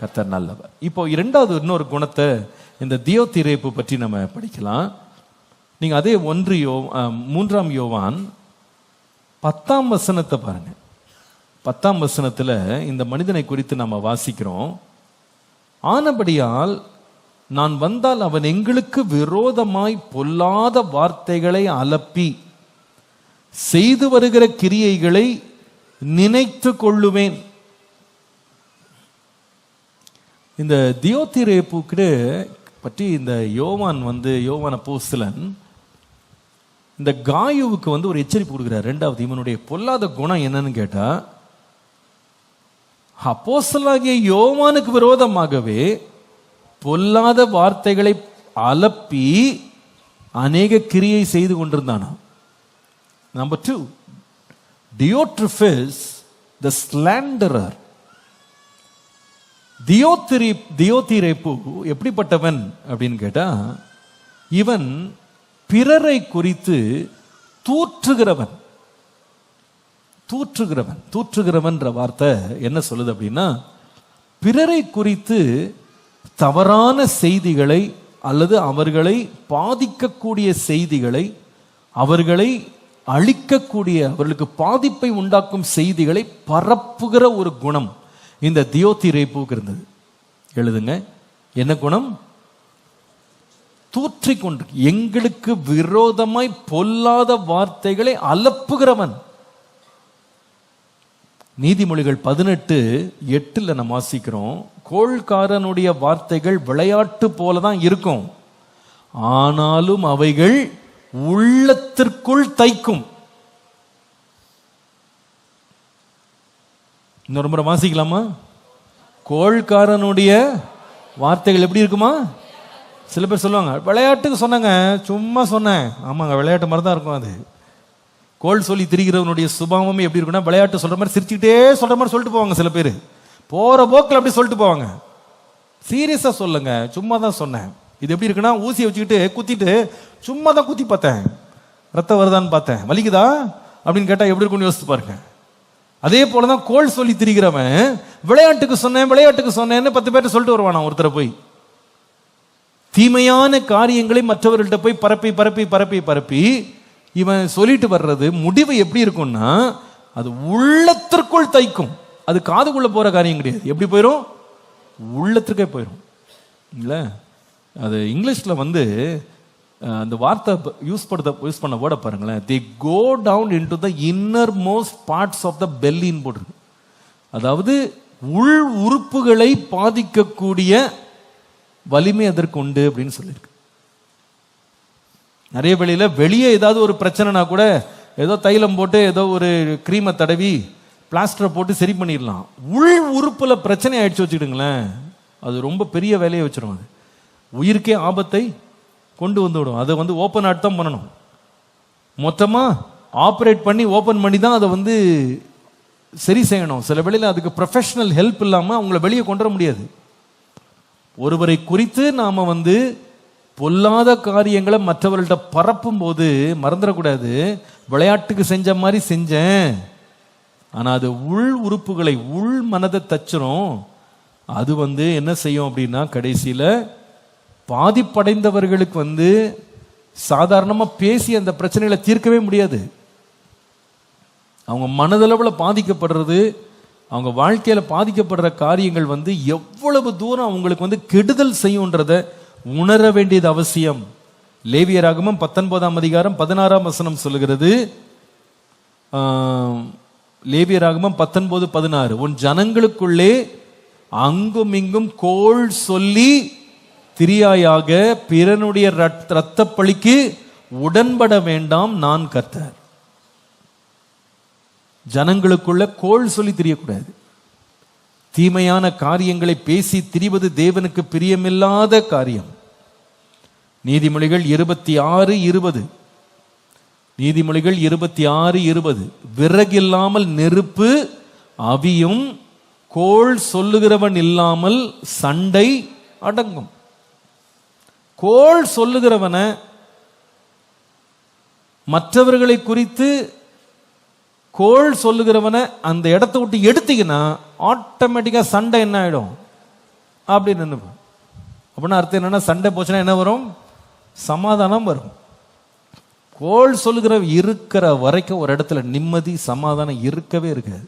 Speaker 1: கர்த்தர் நல்லவர். இப்போ இரண்டாவது இன்னொரு குணத்தை இந்த தியோத்திரேப்பு பற்றி நம்ம படிக்கலாம். நீங்க அதே 3 யோவான் 10ஆம் வசனத்தை பாருங்க. 10ஆம் வசனத்துல இந்த மனிதனை குறித்து நம்ம வாசிக்கிறோம். ஆனபடியால் நான் வந்தால் அவன் எங்களுக்கு விரோதமாய் பொல்லாத வார்த்தைகளை அலப்பி செய்து வருகிற கிரியைகளை நினைத்து கொள்ளுவேன். இந்த தியோத்திரேப்புக்கு பற்றி இந்த யோவான் அப்போஸ்தலன் இந்த காயுவுக்கு ஒரு எச்சரிப்பு கொடுக்கிறார். ரெண்டாவது, இவனுடைய பொல்லாத குணம் என்னன்னு கேட்டா, அப்போஸ்தலனாகிய யோவானுக்கு விரோதமாகவே பொல்லாத வார்த்தைகளை அலப்பி அநேக கிரியை செய்து கொண்டிருந்தானா. நம்பர் 2, டியோட்ரிஃபஸ் த ஸ்லாண்டரர். தியோத்திரேப்பு எப்படிப்பட்டவன் அப்படின்னு கேட்டா, இவன் பிறரை குறித்து தூற்றுகிறவன். வார்த்தை என்ன சொல்லுது அப்படின்னா, பிறரை குறித்து தவறான செய்திகளை அல்லது அவர்களை பாதிக்கக்கூடிய செய்திகளை, அவர்களை அழிக்கக்கூடிய, அவர்களுக்கு பாதிப்பை உண்டாக்கும் செய்திகளை பரப்புகிற ஒரு குணம் இந்த தியோத்திரேப்புக்கு இருந்தது. எழுதுங்க, என்ன குணம்? தூற்றிக்கொண்டு எங்களுக்கு விரோதமாய் பொல்லாத வார்த்தைகளை அலப்புகிறவன். நீதிமொழிகள் 18:8 நம்ம வாசிக்கிறோம், கோள்காரனுடைய வார்த்தைகள் விளையாட்டு போலதான் இருக்கும், ஆனாலும் அவைகள் உள்ளத்திற்குள் தைக்கும். இன்னொரு முறை வாசிக்கலாமா? கோள்காரனுடைய வார்த்தைகள் எப்படி இருக்குமா? சில பேர் சொல்லுவாங்க, விளையாட்டுக்கு சொன்னாங்க, சும்மா சொன்னேன். ஆமாங்க, விளையாட்டு மாதிரி தான் இருக்கும். அது கோள் சொல்லி திரிகிறவனுடைய சுபாவமே எப்படி இருக்குன்னா, விளையாட்டு சொல்ற மாதிரி சிரிச்சுக்கிட்டே சொல்ற மாதிரி சொல்லிட்டு போவாங்க. சில பேர் போற போக்கில் அப்படி சொல்லிட்டு போவாங்க. சீரியஸா சொல்லுங்க, சும்மா தான் சொன்னேன். இது எப்படி இருக்குன்னா, ஊசியை வச்சுக்கிட்டு குத்திட்டு சும்மா தான் குத்தி பார்த்தேன், ரத்தம் வருதான்னு பார்த்தேன், வலிக்குதா அப்படின்னு கேட்டா எப்படி இருக்குன்னு யோசித்து பாருங்க. அதே போலதான் கோள் சொல்லி திரிகிறவன் விளையாட்டுக்கு சொன்னேன்னு 10 பேர்ட்ட சொல்லிட்டு வருவானா. ஒருத்தரை போய் தீமையான காரியங்களை மற்றவர்கள்ட்ட போய் பரப்பி இவன் சொல்லிட்டு வர்றது முடிவு எப்படி இருக்கும்னா, அது உள்ளத்திற்குள் தைக்கும். அது காதுக்குள்ள போற காரியம் கிடையாது. எப்படி போயிடும்? உள்ளத்திற்கே போயிடும். இல்ல, அது இங்கிலீஷ்ல அந்த வார்த்தை யூஸ் பண்ண வேர்டை பாருங்களேன். they go down into the innermost parts of the belly ன்னு போட்டிருக்கு. அதாவது உள் உறுப்புகளை பாதிக்கக்கூடிய வலிமை அதற்கு உண்டு அப்படின்னு சொல்லியிருக்கு. நிறைய வெளியே ஏதாவது ஒரு பிரச்சனைனா கூட ஏதோ தைலம் போட்டு ஏதோ ஒரு கிரீமை தடவி பிளாஸ்டரை போட்டு சரி பண்ணிடலாம். உள் உறுப்புல பிரச்சனை ஆயிடுச்சு வச்சுக்கிடுங்களேன், அது ரொம்ப பெரிய வேலையை வச்சிடும். அது உயிருக்கே ஆபத்தை கொண்டு வந்துவிடும். அதை ஓப்பன் ஆட் தான் பண்ணணும். மொத்தமா ஆப்ரேட் பண்ணி ஓப்பன் பண்ணி தான் அதை சரி செய்யணும். சில வேளையில் அதுக்கு ப்ரொஃபஷனல் ஹெல்ப் இல்லாம அவங்கள வெளியே கொண்டு வர முடியாது. ஒருவரை குறித்து நாம பொல்லாத காரியங்களை மற்றவர்கள்ட்ட பரப்பும் போது மறந்துடக்கூடாது, விளையாட்டுக்கு செஞ்ச மாதிரி செஞ்சேன், ஆனா அது உள் உறுப்புகளை, உள் மனதை தச்சிரும். அது என்ன செய்யும் அப்படின்னா, கடைசியில பாதிப்படைந்தவர்களுக்கு சாதாரணமா பேசி அந்த பிரச்சனைகளை தீர்க்கவே முடியாது. அவங்க மனதளவில் பாதிக்கப்படுறது, அவங்க வாழ்க்கையில பாதிக்கப்படுற காரியங்கள் எவ்வளவு தூரம் அவங்களுக்கு கெடுதல் செய்யும்ன்றத உணர வேண்டியது அவசியம். லேவியராகமம் 19ஆம் அதிகாரம் 16ஆம் வசனம் சொல்லுகிறது. லேவியராகமம் 19:16, உன் ஜனங்களுக்குள்ளே அங்கும் இங்கும் கோள் சொல்லி திரியாயாக, பிறனுடைய இரத்த பழிக்கு உடன்பட வேண்டாம், நான் கர்த்தர். ஜனங்களுக்குள்ள கோள் சொல்லி திரியக்கூடாது. தீமையான காரியங்களை பேசி திரிவது தேவனுக்கு பிரியமில்லாத காரியம். நீதிமொழிகள் 26:20, நீதிமொழிகள் 26:20, விறகில்லாமல் நெருப்பு அவியும், கோள் சொல்லுகிறவன் இல்லாமல் சண்டை அடங்கும். கோள் சொல்லுகிறவன மற்றவர்களை குறித்து கோள் சொல்லுகிறவன அந்த இடத்தை விட்டு எடுத்தீங்கன்னா ஆட்டோமேட்டிக்கா சண்டை என்ன ஆயிடும் அப்படின்னு. அப்படின்னா அர்த்தம் என்னன்னா, சண்டை போச்சுன்னா என்ன வரும்? சமாதானம் வரும். கோள் சொல்லுகிற இருக்கிற வரைக்கும் ஒரு இடத்துல நிம்மதி சமாதானம் இருக்கவே இருக்காது.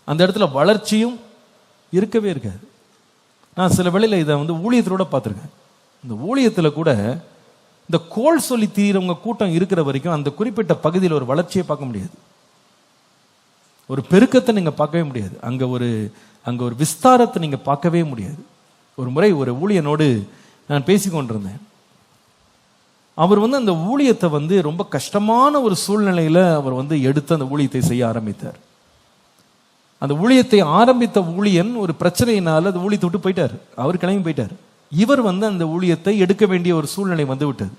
Speaker 1: அந்த இடத்துல வளர்ச்சியும் இருக்கவே இருக்காது. நான் சில வேளையில இதை ஊழியத்தோட பார்த்துருக்கேன். இந்த ஊழியத்தில் கூட இந்த கோள் சொல்லி தீரவங்க கூட்டம் இருக்கிற வரைக்கும் அந்த குறிப்பிட்ட பகுதியில் ஒரு வளர்ச்சியை பார்க்க முடியாது, ஒரு பெருக்கத்தை நீங்க பார்க்கவே முடியாது, அங்க ஒரு விஸ்தாரத்தை நீங்க பார்க்கவே முடியாது. ஒரு முறை ஒரு ஊழியனோடு நான் பேசிக்கொண்டிருந்தேன். அவர் அந்த ஊழியத்தை ரொம்ப கஷ்டமான ஒரு சூழ்நிலையில அவர் எடுத்து அந்த ஊழியத்தை செய்ய ஆரம்பித்தார். அந்த ஊழியத்தை ஆரம்பித்த ஊழியன் ஒரு பிரச்சனையினால அந்த ஊழியத்தை விட்டு போயிட்டார். அவர் கிளம்பி போயிட்டார். இவர் அந்த ஊழியத்தை எடுக்க வேண்டிய ஒரு சூழ்நிலை விட்டது.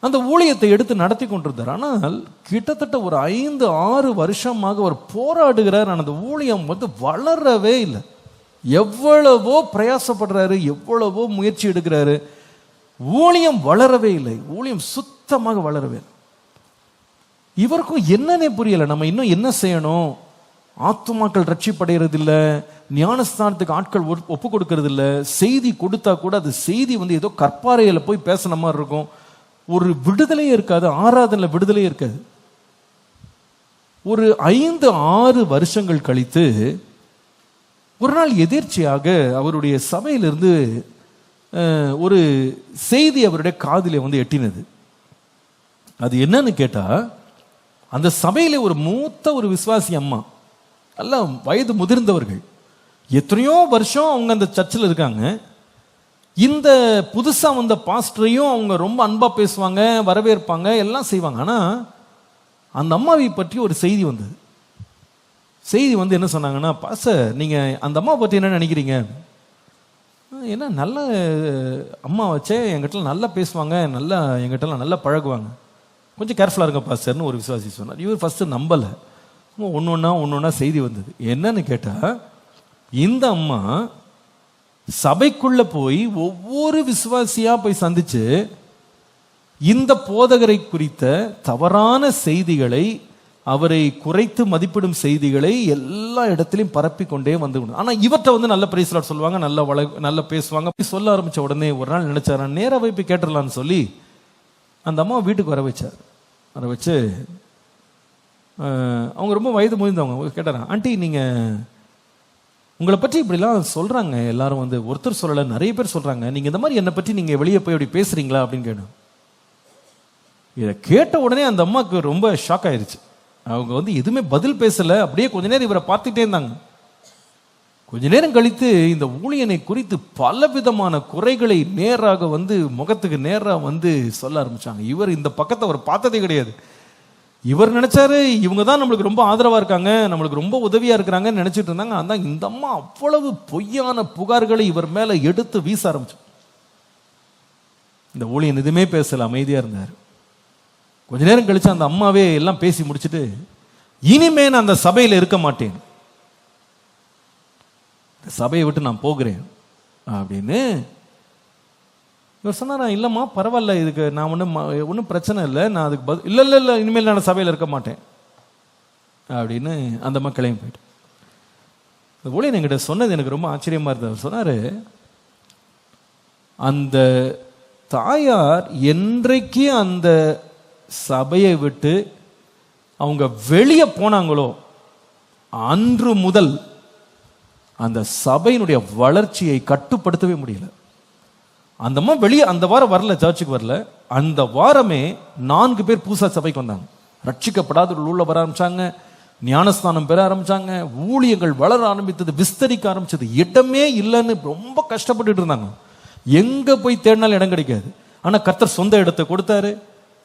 Speaker 1: அந்த ஊழியத்தை எடுத்து நடத்தி கொண்டிருந்தார். ஆனால் கிட்டத்தட்ட ஒரு 5-6 வருஷமாக அவர் போராடுகிறார். அந்த ஊழியம் வளரவே இல்லை. எவ்வளவோ பிரயாசப்படுறாரு, எவ்வளவோ முயற்சி எடுக்கிறாரு, ஊழியம் வளரவே இல்லை. ஊழியம் சுத்தமாக வளரவே இல்லை. இவருக்கும் என்னன்னே புரியல. நம்ம இன்னும் என்ன செய்யணும்? ஆத்துமாக்கள் ரட்சிப்படைகிறது இல்லை, ஞானஸ்தானத்துக்கு ஆட்கள் ஒப்பு கொடுக்கறது இல்லை, செய்தி கொடுத்தா கூட அது செய்தி ஏதோ கற்பாறையில போய் பேசின மாதிரி இருக்கும், ஒரு விடுதலையே இருக்காது, ஆராதனை விடுதலையே இருக்காது. ஒரு 5-6 வருஷங்கள் கழித்து ஒரு நாள் எதிர்ச்சியாக அவருடைய சபையிலிருந்து ஒரு செய்தி அவருடைய காதிலே எட்டினது. அது என்னன்னு கேட்டா, அந்த சபையில ஒரு மூத்த ஒரு விசுவாசி அம்மா, நல்ல வயது முதிர்ந்தவர்கள், எத்தனையோ வருஷம் அவங்க அந்த சர்ச்சில் இருக்காங்க. இந்த புதுசா வந்த பாஸ்டரையும் அவங்க ரொம்ப அன்பா பேசுவாங்க, வரவேற்பாங்க, எல்லாம் செய்வாங்க. ஆனா அந்த அம்மாவை பற்றி ஒரு செய்தி வந்தது. செய்தி என்ன சொன்னாங்கன்னா, பாஸ்டர் நீங்க அந்த அம்மா பற்றி என்ன நினைக்கிறீங்க? என்ன நல்ல அம்மா வச்சே, எங்கிட்ட நல்லா பேசுவாங்க, நல்லா எங்கிட்டலாம் நல்லா பழகுவாங்க, கொஞ்சம் கேர்ஃபுல்லா இருங்க பாஸ்டர்னு ஒரு விசுவாசி சொன்னார். இவர் ஃபர்ஸ்ட் நம்பல. ஒன்னொன்னா செய்தி வந்தது. என்னன்னு கேட்டா, இந்த அம்மா சபைக்குள்ள போய் ஒவ்வொரு விசுவாசியா போய் சந்திச்சு இந்த போதகரை குறித்த தவறான செய்திகளை, அவரை குறைத்து மதிப்பிடும் செய்திகளை எல்லா இடத்திலையும் பரப்பி கொண்டே வந்து. ஆனா இவர்கிட்ட நல்ல பிரைஸ் லார்ட் சொல்லுவாங்க, நல்ல பேசுவாங்க. சொல்ல ஆரம்பிச்ச உடனே ஒரு நாள் நினைச்சாரு, நேரா போய் கேட்டுடலான்னு சொல்லி அந்த அம்மா வீட்டுக்கு வர வச்சார். வர வச்சு அவங்க ரொம்ப வயது முதிர்ந்தவங்க கேட்டாராம், ஆண்டி நீங்க உங்களை பற்றி இப்படிலாம் சொல்றாங்க எல்லாரும், ஒருத்தர் சொல்லல நிறைய பேர் சொல்றாங்க, நீங்க இந்த மாதிரி என்னை பற்றி நீங்க வெளியே போய் அப்படி பேசுறீங்களா அப்படின்னு கேட்டோம். இதை கேட்ட உடனே அந்த அம்மாவுக்கு ரொம்ப ஷாக் ஆயிருச்சு. அவங்க எதுவுமே பதில் பேசல, அப்படியே கொஞ்ச நேரம் இவரை பார்த்துட்டே இருந்தாங்க. கொஞ்ச நேரம் கழித்து இந்த ஊழியனை குறித்து பல விதமான குறைகளை நேராக முகத்துக்கு நேராக சொல்ல ஆரம்பிச்சாங்க. இவர் இந்த பக்கத்தை அவர் பார்த்ததே கிடையாது. இவர் நினைச்சாரு இவங்க தான் நம்மளுக்கு ரொம்ப ஆதரவா இருக்காங்க, நம்மளுக்கு ரொம்ப உதவியா இருக்கிறாங்கன்னு நினைச்சிட்டு இருந்தாங்க. அதான் இந்த அம்மா அவ்வளவு பொய்யான புகார்களை இவர் மேல எடுத்து வீச ஆரம்பிச்சு. இந்த ஊழியன் எதுவுமே பேசல, அமைதியா இருந்தார். கொஞ்ச நேரம் கழிச்சு அந்த அம்மாவே எல்லாம் பேசி முடிச்சுட்டு, இனிமே நான் அந்த சபையில இருக்க மாட்டேன், சபையை விட்டு நான் போகிறேன் அப்படின்னு இவர் சொன்னாரா. இல்லம்மா பரவாயில்ல, இதுக்கு நான் ஒன்றும் பிரச்சனை இல்லை, நான் அதுக்கு இல்லை இனிமேல் நான் சபையில் இருக்க மாட்டேன் அப்படின்னு அந்த மக்களையும் போயிட்டு. இந்த ஊழியன் என்கிட்ட சொன்னது எனக்கு ரொம்ப ஆச்சரியமா இருந்தது. சொன்னாரு, அந்த தாயார் என்றைக்கு அந்த சபையை விட்டு அவங்க வெளியே போனாங்களோ அன்று முதல் அந்த சபையினுடைய வளர்ச்சியை கட்டுப்படுத்தவே முடியல. அந்த அம்மா வெளியே அந்த வாரம் வரல, சர்ச்சுக்கு வரல. அந்த வாரமே 4 பேர் புதுசா சபைக்கு வந்தாங்க. ரட்சிக்கப்படாதவர்கள் உள்ள வர ஆரம்பிச்சாங்க, ஞானஸ்தானம் பெற ஆரம்பிச்சாங்க, ஊழியங்கள் வளர ஆரம்பித்தது, விஸ்தரிக்க ஆரம்பிச்சது. இடமே இல்லைன்னு ரொம்ப கஷ்டப்பட்டுட்டு இருந்தாங்க. எங்க போய் தேடினாலும் இடம் கிடைக்காது. ஆனா கர்த்தர் சொந்த இடத்தை கொடுத்தாரு,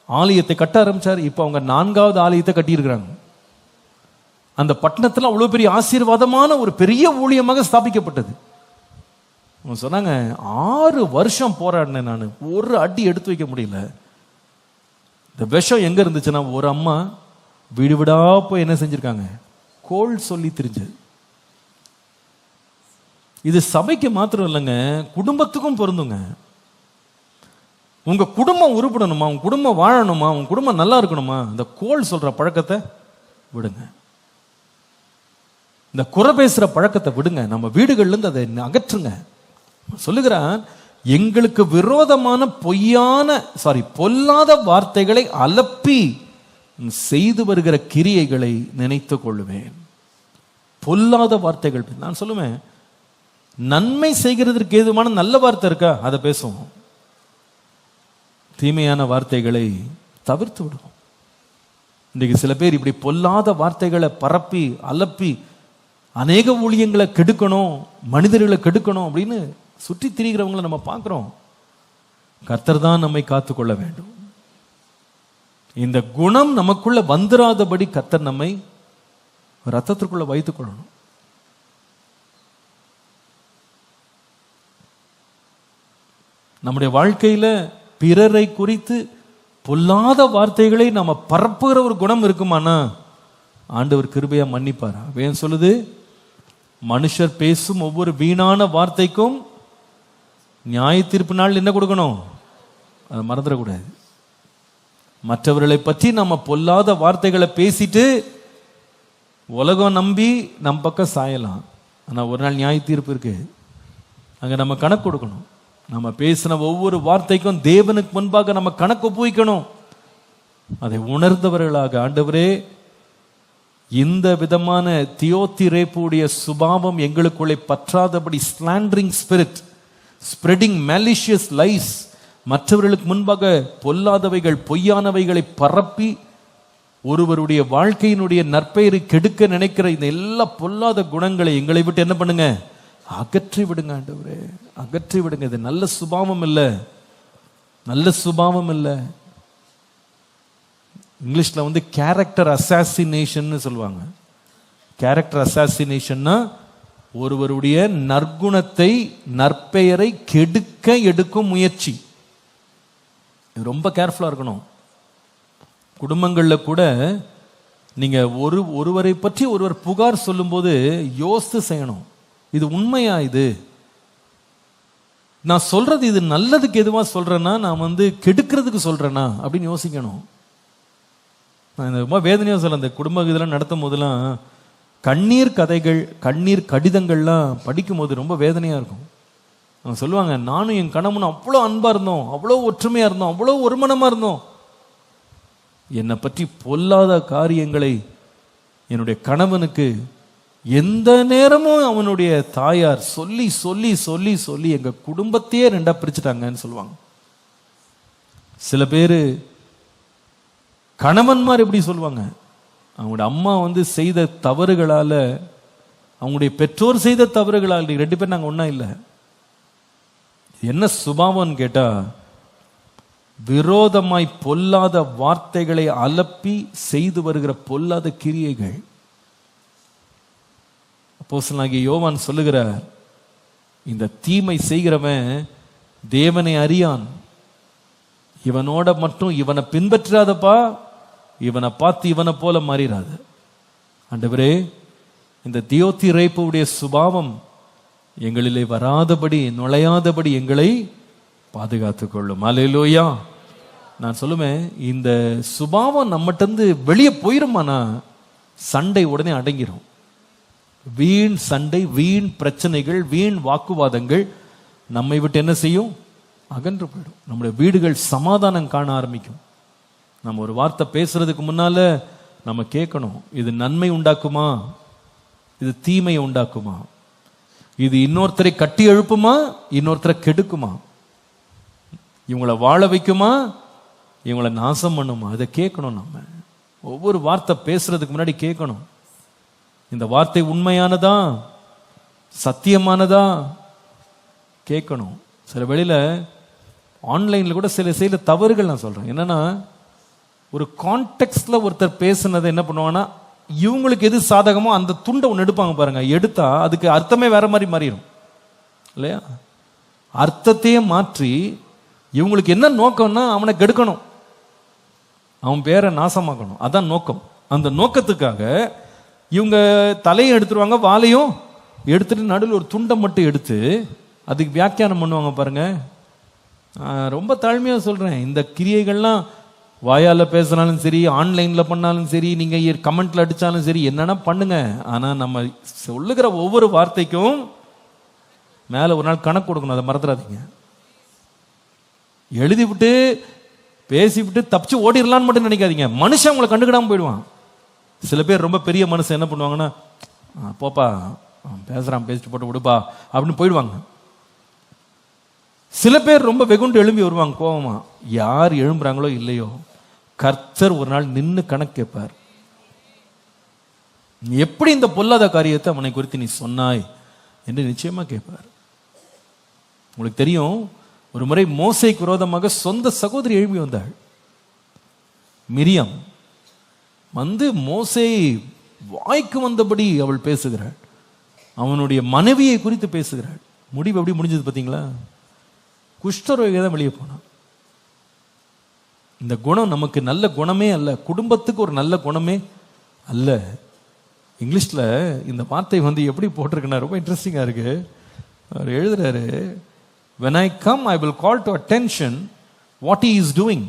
Speaker 1: ஆலயத்தை கட்ட ஆரம்பிச்சாரு. இப்போ அவங்க 4வது ஆலயத்தை கட்டியிருக்கிறாங்க. அந்த பட்டணத்தில் அவ்வளவு பெரிய ஆசீர்வாதமான ஒரு பெரிய ஊழியமாக ஸ்தாபிக்கப்பட்டது. சொன்னாங்க 6 வருஷம் போராடினேன், நான் ஒரு அடி எடுத்து வைக்க முடியல. இந்த விஷம் எங்க இருந்துச்சுன்னா, ஒரு அம்மா வீடு வீடா போய் என்ன செஞ்சிருக்காங்க, கோல் சொல்லி தெரிஞ்சது. இது சபைக்கு மாத்திரம் இல்லைங்க, குடும்பத்துக்கும் பொருந்துங்க. உங்க குடும்பம் உருப்படணுமா, உங்க குடும்பம் வாழணுமா, உங்க குடும்பம் நல்லா இருக்கணுமா, இந்த கோல் சொல்ற பழக்கத்தை விடுங்க. இந்த குறை பேசுற பழக்கத்தை விடுங்க. நம்ம வீடுகள்ல இருந்து அதை அகற்றுங்க. சொல்லுகிறான், எங்களுக்கு விரோதமான பொல்லாத வார்த்தைகளை அலப்பி செய்து வருகிற கிரியைகளை நினைத்து கொள்ளுவேன். பொல்லாத வார்த்தைகள். நான் சொல்லுவேன், நன்மை செய்கிறதற்கு ஏதுவான நல்ல வார்த்தை இருக்கா, அதை பேசுவோம். தீமையான வார்த்தைகளை தவிர்த்து விடுவோம். இன்றைக்கு சில பேர் இப்படி பொல்லாத வார்த்தைகளை பரப்பி அலப்பி அநேக ஊழியங்களை கெடுக்கணும், மனிதர்களை கெடுக்கணும் அப்படின்னு சுற்றி திரிகிறவங்களை நம்ம பார்க்கிறோம். கர்த்தர் தான் நம்மை காத்துக்கொள்ள வேண்டும். இந்த குணம் நமக்குள்ள வந்துராதபடி கர்த்தர் நம்மை ரத்தத்திற்குள்ள வைத்துக் கொள்ளணும். நம்முடைய வாழ்க்கையில பிறரை குறித்து பொல்லாத வார்த்தைகளை நம்ம பரப்புகிற ஒரு குணம் இருக்குமானா ஆண்டவர் கிருபையா மன்னிப்பாரா? வேன் சொல்லுது, மனுஷர் பேசும் ஒவ்வொரு வீணான வார்த்தைக்கும் நியாய தீர்ப்பு நாள் என்ன கொடுக்கணும், அதை மறந்துடக்கூடாது. மற்றவர்களை பற்றி நம்ம பொல்லாத வார்த்தைகளை பேசிட்டு உலகம் நம்பி நம் பக்கம் சாயலாம். ஆனால் ஒரு நாள் நியாய தீர்ப்பு இருக்கு, அங்கே நம்ம கணக்கு கொடுக்கணும். நம்ம பேசின ஒவ்வொரு வார்த்தைக்கும் தேவனுக்கு முன்பாக நம்ம கணக்கு ஒப்புவிக்கணும். அதை உணர்ந்தவர்களாக, ஆண்டவரே இந்த விதமான தியோத்திரேப்புடைய சுபாவம் எங்களுக்குள்ளே பற்றாதபடி, ஸ்லாண்டரிங் ஸ்பிரிட், ஸ்ப்ரெடிங் மேலிஷியஸ் லைஸ், மற்றவர்களுக்கு முன்பாக பொல்லாதவைகள் பொய்யானவைகளை பரப்பி ஒருவருடைய வாழ்க்கையினுடைய நற்பெயரை கெடுக்க நினைக்கிற இந்த எல்லா பொல்லாத குணங்களை எங்களை விட்டு என்ன பண்ணுங்க, அகற்றி விடுங்க. ஆண்டவரே அகற்றி விடுங்க. இது நல்ல சுபாவம் இல்லை, நல்ல சுபாவம் இல்லை. இங்கிலீஷ்ல கேரக்டர் அசாசினேஷன் சொல்லுவாங்க. கேரக்டர் அசாசினேஷன்னா ஒருவருடைய நற்குணத்தை நற்பெயரை கெடுக்க எடுக்கும் முயற்சி. ரொம்ப கேர்ஃபுல்லா இருக்கணும். குடும்பங்களில் கூட நீங்க ஒருவரை பற்றி ஒருவர் புகார் சொல்லும் போது யோசித்து செய்யணும். இது உண்மையா, இது நான் சொல்றது இது நல்லதுக்கு எதுவா சொல்றேன்னா, நான் கெடுக்கிறதுக்கு சொல்றேனா அப்படின்னு யோசிக்கணும். நான் இந்த ரொம்ப வேதனையாக சொல்ல, அந்த குடும்ப இதெல்லாம் நடத்தும் போதெல்லாம் கண்ணீர் கதைகள், கண்ணீர் கடிதங்கள்லாம் படிக்கும் போது ரொம்ப வேதனையாக இருக்கும். அவங்க சொல்லுவாங்க, நானும் என் கணவனும் அவ்வளோ அன்பாக இருந்தோம், அவ்வளோ ஒற்றுமையாக இருந்தோம், அவ்வளோ ஒருமனமாக இருந்தோம். என்னை பற்றி பொல்லாத காரியங்களை என்னுடைய கணவனுக்கு எந்த நேரமும் அவனுடைய தாயார் சொல்லி சொல்லி சொல்லி சொல்லி எங்கள் குடும்பத்தையே 2ஆ பிரிச்சுட்டாங்கன்னு சொல்லுவாங்க. சில பேர் கணவன்மார் எப்படி சொல்லுவாங்க, அவங்களுடைய அம்மா செய்த தவறுகளால, அவங்களுடைய பெற்றோர் செய்த தவறுகளால் 2 பேர் நாங்கள் ஒன்றா இல்லை. என்ன சுபாவம்னு கேட்டா, விரோதமாய் பொல்லாத வார்த்தைகளை அலப்பி செய்து வருகிற பொல்லாத கிரியைகள். அப்போஸ்தலனாகிய யோவான் சொல்லுகிறார், இந்த தீமை செய்கிறவன் தேவனை அறியான், இவனோட மட்டும் இவனை பின்பற்றாதப்பா, இவனை பார்த்து இவனை போல மாறிடாது. ஆண்டவரே, இந்த தியோத்திரேப்புடைய சுபாவம் எங்களிலே வராதபடி, நுழையாதபடி எங்களை பாதுகாத்துக் கொள்ளும். அல்லேலூயா. நான் சொல்லுவேன், இந்த சுபாவம் நம்மகிட்ட வெளியே போயிருமானா சண்டை உடனே அடங்கிரும். வீண் சண்டை, வீண் பிரச்சனைகள், வீண் வாக்குவாதங்கள் நம்மை விட்டு என்ன செய்யும், அகன்று போயிடும். நம்முடைய வீடுகள் சமாதானம் காண ஆரம்பிக்கும். நம்ம ஒரு வார்த்தை பேசுறதுக்கு முன்னால நம்ம கேட்கணும், இது நன்மை உண்டாக்குமா, இது தீமையை உண்டாக்குமா, இது இன்னொருத்தரை கட்டி எழுப்புமா, இன்னொருத்தரை கெடுக்குமா, இவங்களை வாழ வைக்குமா, இவங்களை நாசம் பண்ணுமா, அதை கேட்கணும். நம்ம ஒவ்வொரு வார்த்தை பேசுறதுக்கு முன்னாடி கேட்கணும், இந்த வார்த்தை உண்மையானதா, சத்தியமானதா கேட்கணும். சில வேளையில ஆன்லைன்ல கூட சில தவறுகள் நான் சொல்றேன். என்னன்னா, ஒரு கான்டெக்ட்ல ஒருத்தர் பேசுனதை என்ன பண்ணுவாங்கன்னா, இவங்களுக்கு எது சாதகமோ அந்த துண்டை ஒன்று எடுப்பாங்க பாருங்க. எடுத்தா அதுக்கு அர்த்தமே வேற மாதிரி மாறிடும் இல்லையா? அர்த்தத்தையே மாற்றி இவங்களுக்கு என்ன நோக்கம்னா அவனை கெடுக்கணும், அவன் பேரை நாசமாக்கணும், அதான் நோக்கம். அந்த நோக்கத்துக்காக இவங்க தலையை எடுத்துருவாங்க, வாலையும் எடுத்துட்டு நடுவில் ஒரு துண்டை மட்டும் எடுத்து அதுக்கு வியாக்கியானம் பண்ணுவாங்க பாருங்க. ரொம்ப தாழ்மையாக சொல்றேன், இந்த கிரியைகள்லாம் வாயால பேசினாலும் சரி, ஆன்லைன்ல பண்ணாலும் சரி, நீங்க கமெண்ட்ல அடிச்சாலும் சரி, என்னன்னா பண்ணுங்க. ஆனா நம்ம சொல்லுகிற ஒவ்வொரு வார்த்தைக்கும் மேல ஒரு நாள் கணக்கு கொடுக்கணும், அதை மறந்துடாதீங்க. எழுதி விட்டு பேசிவிட்டு தப்பிச்சு ஓடிடலான்னு மட்டும் நினைக்காதீங்க. மனுஷன் உங்களை கண்டுக்கிடாம போயிடுவான். சில பேர் ரொம்ப பெரிய மனுஷன் என்ன பண்ணுவாங்கன்னா, போப்பா பேசுறான் பேசிட்டு போட்டு விடுப்பா அப்படின்னு போயிடுவாங்க. சில பேர் ரொம்ப வெகுண்டு எழும்பி வருவாங்க கோபமா. யார் எழும்புறாங்களோ இல்லையோ, கர்த்தர் ஒரு நாள் நின்று கணக்கு கேட்பார். எப்படி இந்த பொல்லாத காரியத்தை அவனை குறித்து நீ சொன்னாய் என்று நிச்சயமா கேட்பார். உங்களுக்கு தெரியும், ஒரு முறை மோசேக்கு விரோதமாக சொந்த சகோதரி எழுப்பி வந்தாள். மிரியாம் வந்து மோசே வாய்க்கு வந்தபடி அவள் பேசுகிறாள், அவனுடைய மனைவியை குறித்து பேசுகிறாள். முடிவு எப்படி முடிஞ்சது பார்த்தீங்களா? குஷ்டரோகி தான் வெளியே போனான். இந்த குணம் நமக்கு நல்ல குணமே அல்ல, குடும்பத்துக்கு ஒரு நல்ல குணமே அல்ல. இங்கிலீஷ்ல இந்த வார்த்தை வந்து எப்படி போட்டிருக்குன்னா ரொம்ப இன்ட்ரெஸ்டிங்கா இருக்கு. அவர் எழுதுறாரு, when I come I will call to attention what he is doing,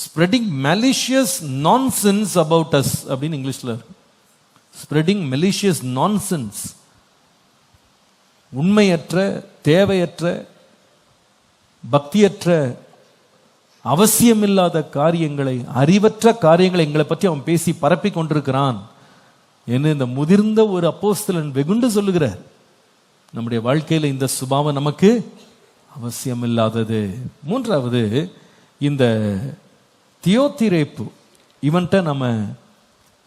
Speaker 1: spreading malicious nonsense about us அப்படின்னு இங்கிலீஷ்ல. spreading malicious nonsense, உண்மையற்ற, தேவையற்ற, பக்தியற்ற, அவசியமில்லாத காரியங்களை, அறிவற்ற காரியங்களை எங்களை பற்றி அவன் பேசி பரப்பி கொண்டிருக்கிறான் என்று இந்த முதிர்ந்த ஒரு அப்போஸ்தலன் வெகுண்டு சொல்லுகிறார். நம்முடைய வாழ்க்கையில் இந்த சுபாவம் நமக்கு அவசியமில்லாதது. மூன்றாவது, இந்த தியோத்திரேப்பு, இவன்கிட்ட நம்ம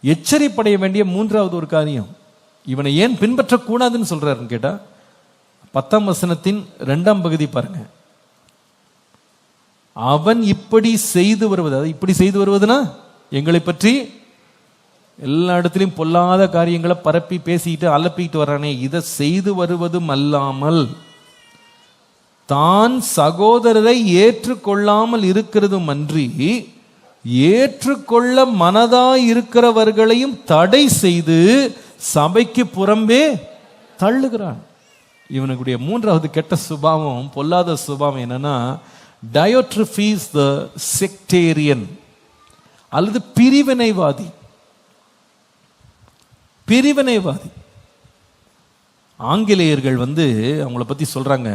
Speaker 1: எச்சரிப்படைய வேண்டிய மூன்றாவது ஒரு காரியம். இவனை ஏன் பின்பற்றக்கூடாதுன்னு சொல்றாருன்னு கேட்டா, 10ஆம் வசனத்தின் 2ஆம் பகுதி பாருங்க. அவன் இப்படி செய்து வருவது, அது இப்படி செய்து வருவதுன்னா எங்களை பற்றி எல்லா இடத்திலையும் பொல்லாத காரியங்களை பரப்பி பேசிட்டு அலப்பிட்டு வர்றானே, இதை செய்து வருவதும் அல்லாமல் தான் சகோதரரை ஏற்றுக்கொள்ளாமல் இருக்கிறதும் அன்றி ஏற்றுக்கொள்ள மனதாய் இருக்கிறவர்களையும் தடை செய்து சபைக்கு புறம்பே தள்ளுகிறான். இவனுடைய மூன்றாவது கெட்ட சுபாவம், பொல்லாத சுபாவம் என்னன்னா, டயோட்ரிஃபீஸ் த செக்டேரியன் அல்லது பிரிவினைவாதி. பிரிவினைவாதி. ஆங்கிலேயர்கள் வந்து அவங்கள பத்தி சொல்றாங்க,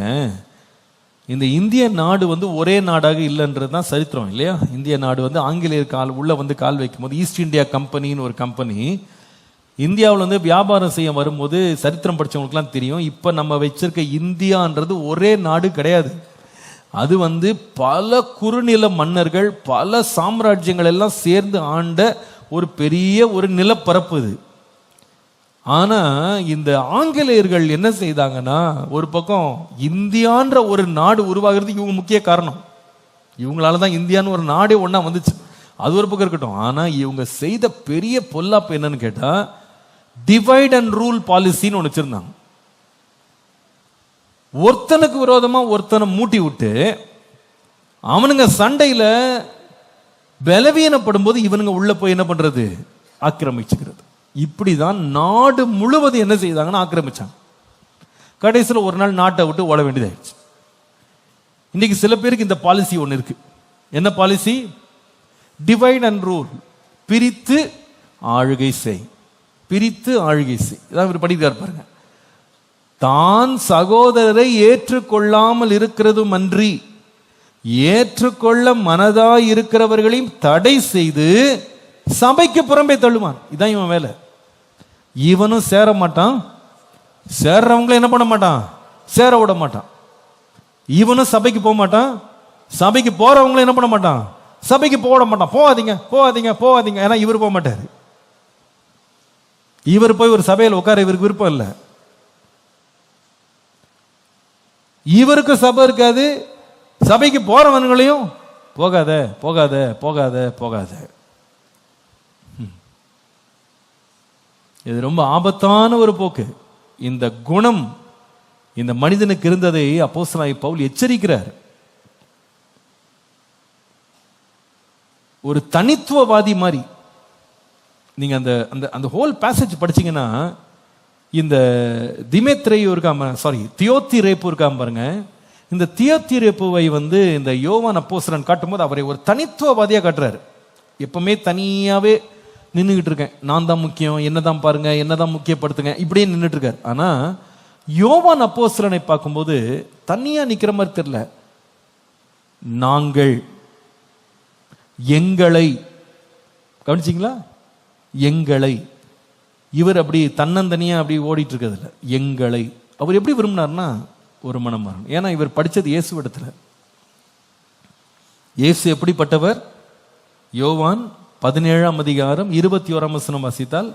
Speaker 1: இந்த இந்திய நாடு வந்து ஒரே நாடாக இல்லைன்றது தான் சரித்திரம் இல்லையா? இந்திய நாடு வந்து ஆங்கிலேயர் உள்ள வந்து கால் வைக்கும் போது, ஈஸ்ட் இந்தியா கம்பெனின்னு ஒரு கம்பெனி இந்தியாவில் வந்து வியாபாரம் செய்ய வரும்போது, சரித்திரம் படித்தவங்களுக்குலாம் தெரியும், இப்போ நம்ம வச்சிருக்க இந்தியான்றது ஒரே நாடு கிடையாது. அது வந்து பல குறுநில மன்னர்கள், பல சாம்ராஜ்யங்கள் எல்லாம் சேர்ந்து ஆண்ட ஒரு பெரிய ஒரு நிலப்பரப்பு இது. ஆனா இந்த ஆங்கிலேயர்கள் என்ன செய்தாங்கன்னா, ஒரு பக்கம் இந்தியான்ற ஒரு நாடு உருவாகிறதுக்கு இவங்க முக்கிய காரணம். இவங்களால தான் இந்தியான்னு ஒரு நாடே ஒண்ணா வந்துச்சு. அது ஒரு பக்கம் இருக்கட்டும். ஆனா இவங்க செய்த பெரிய பொல்லாப்பு என்னன்னு கேட்டா, டிவைட் அண்ட் ரூல் பாலிசின்னு ஒன்று வச்சிருந்தாங்க. ஒருத்தனுக்கு விரோதமா ஒருத்தனை மூட்டி விட்டு அவனுங்க சண்டையில பலவீனப்படும் போது இவனுங்க உள்ள போய் என்ன பண்றது, ஆக்கிரமிச்சுக்கிறது. இப்படிதான் நாடு முழுவதும் என்ன செய்தாங்கன்னா ஆக்கிரமிச்சாங்க. கடைசியில் ஒரு நாள் நாட்டை விட்டு ஓட வேண்டியதாயிடுச்சு. இன்னைக்கு சில பேருக்கு இந்த பாலிசி ஒன்று இருக்கு. என்ன பாலிசி? டிவைட் அண்ட் ரூல், பிரித்து ஆளுகை செய், பிரித்து ஆளுகை செய். இதான் இவர் படிக்கிறார் பாருங்க. தான் சகோதரரை ஏற்றுக்கொள்ளாமல் இருக்கிறதும் அன்றி ஏற்றுக்கொள்ள மனதாய் இருக்கிறவர்களையும் தடை செய்து சபைக்கு புறம்பே தள்ளுவான். இதான் இவன் வேலை. இவனும் சேர மாட்டான், சேர்றவங்களை என்ன பண்ண மாட்டான், சேர விட மாட்டான். இவனும் சபைக்கு போக மாட்டான், சபைக்கு போறவங்களும் என்ன பண்ண மாட்டான், சபைக்கு போட மாட்டான். போகாதீங்க போகாதீங்க போகாதீங்க. ஏன்னா இவர் போக மாட்டாரு. இவர் போய் ஒரு சபையில் உட்கார இவருக்கு விருப்பம் இல்லை. இவருக்கு சபை இருக்காது, சபைக்கு போறவன்களையும் போகாத போகாத போகாத போகாத. இது ரொம்ப ஆபத்தான ஒரு போக்கு. இந்த குணம் இந்த மனிதனுக்கு இருந்ததை அப்போஸ்தலனாகிய பவுல் எச்சரிக்கிறார். ஒரு தனித்துவவாதி மாதிரி. நீங்க அந்த அந்த அந்த ஹோல் பேசேஜ் படிச்சீங்கன்னா, இந்த திமேத்ரேயு இருக்காம, சாரி தியோத்திரேப்பு இருக்காம பாருங்க. இந்த தியோத்திரேப்புவை இந்த யோவான் அப்போஸ்தலன் காட்டும்போது அவரை ஒரு தனித்துவவாதியா காட்டுறாரு. எப்பவுமே தனியாவே நின்றுகிட்டு இருக்கேன், நான் தான் முக்கியம், என்னதான் பாருங்க, என்னதான் முக்கியப்படுத்துங்க, இப்படியே நின்றுட்டு இருக்காரு. ஆனா யோவான் அப்போஸ்தலனை பார்க்கும்போது தனியா நிக்கிற மாதிரி தெரியல. நாங்கள், எங்களை, கவனிச்சிங்களா, எங்களை. இவர் அப்படி தன்னந்தனியா அப்படி ஓடிட்டு இருக்கிறதுல எங்களை அவர் எப்படி விரும்பினார்னா ஒரு மனம் வரணும். ஏன்னா இவர் படிச்சது இயேசு இடத்துல. இயேசு எப்படிப்பட்டவர்? யோவான் 17ஆம் அதிகாரம் 21ஆம் வசனம் வாசித்தால்,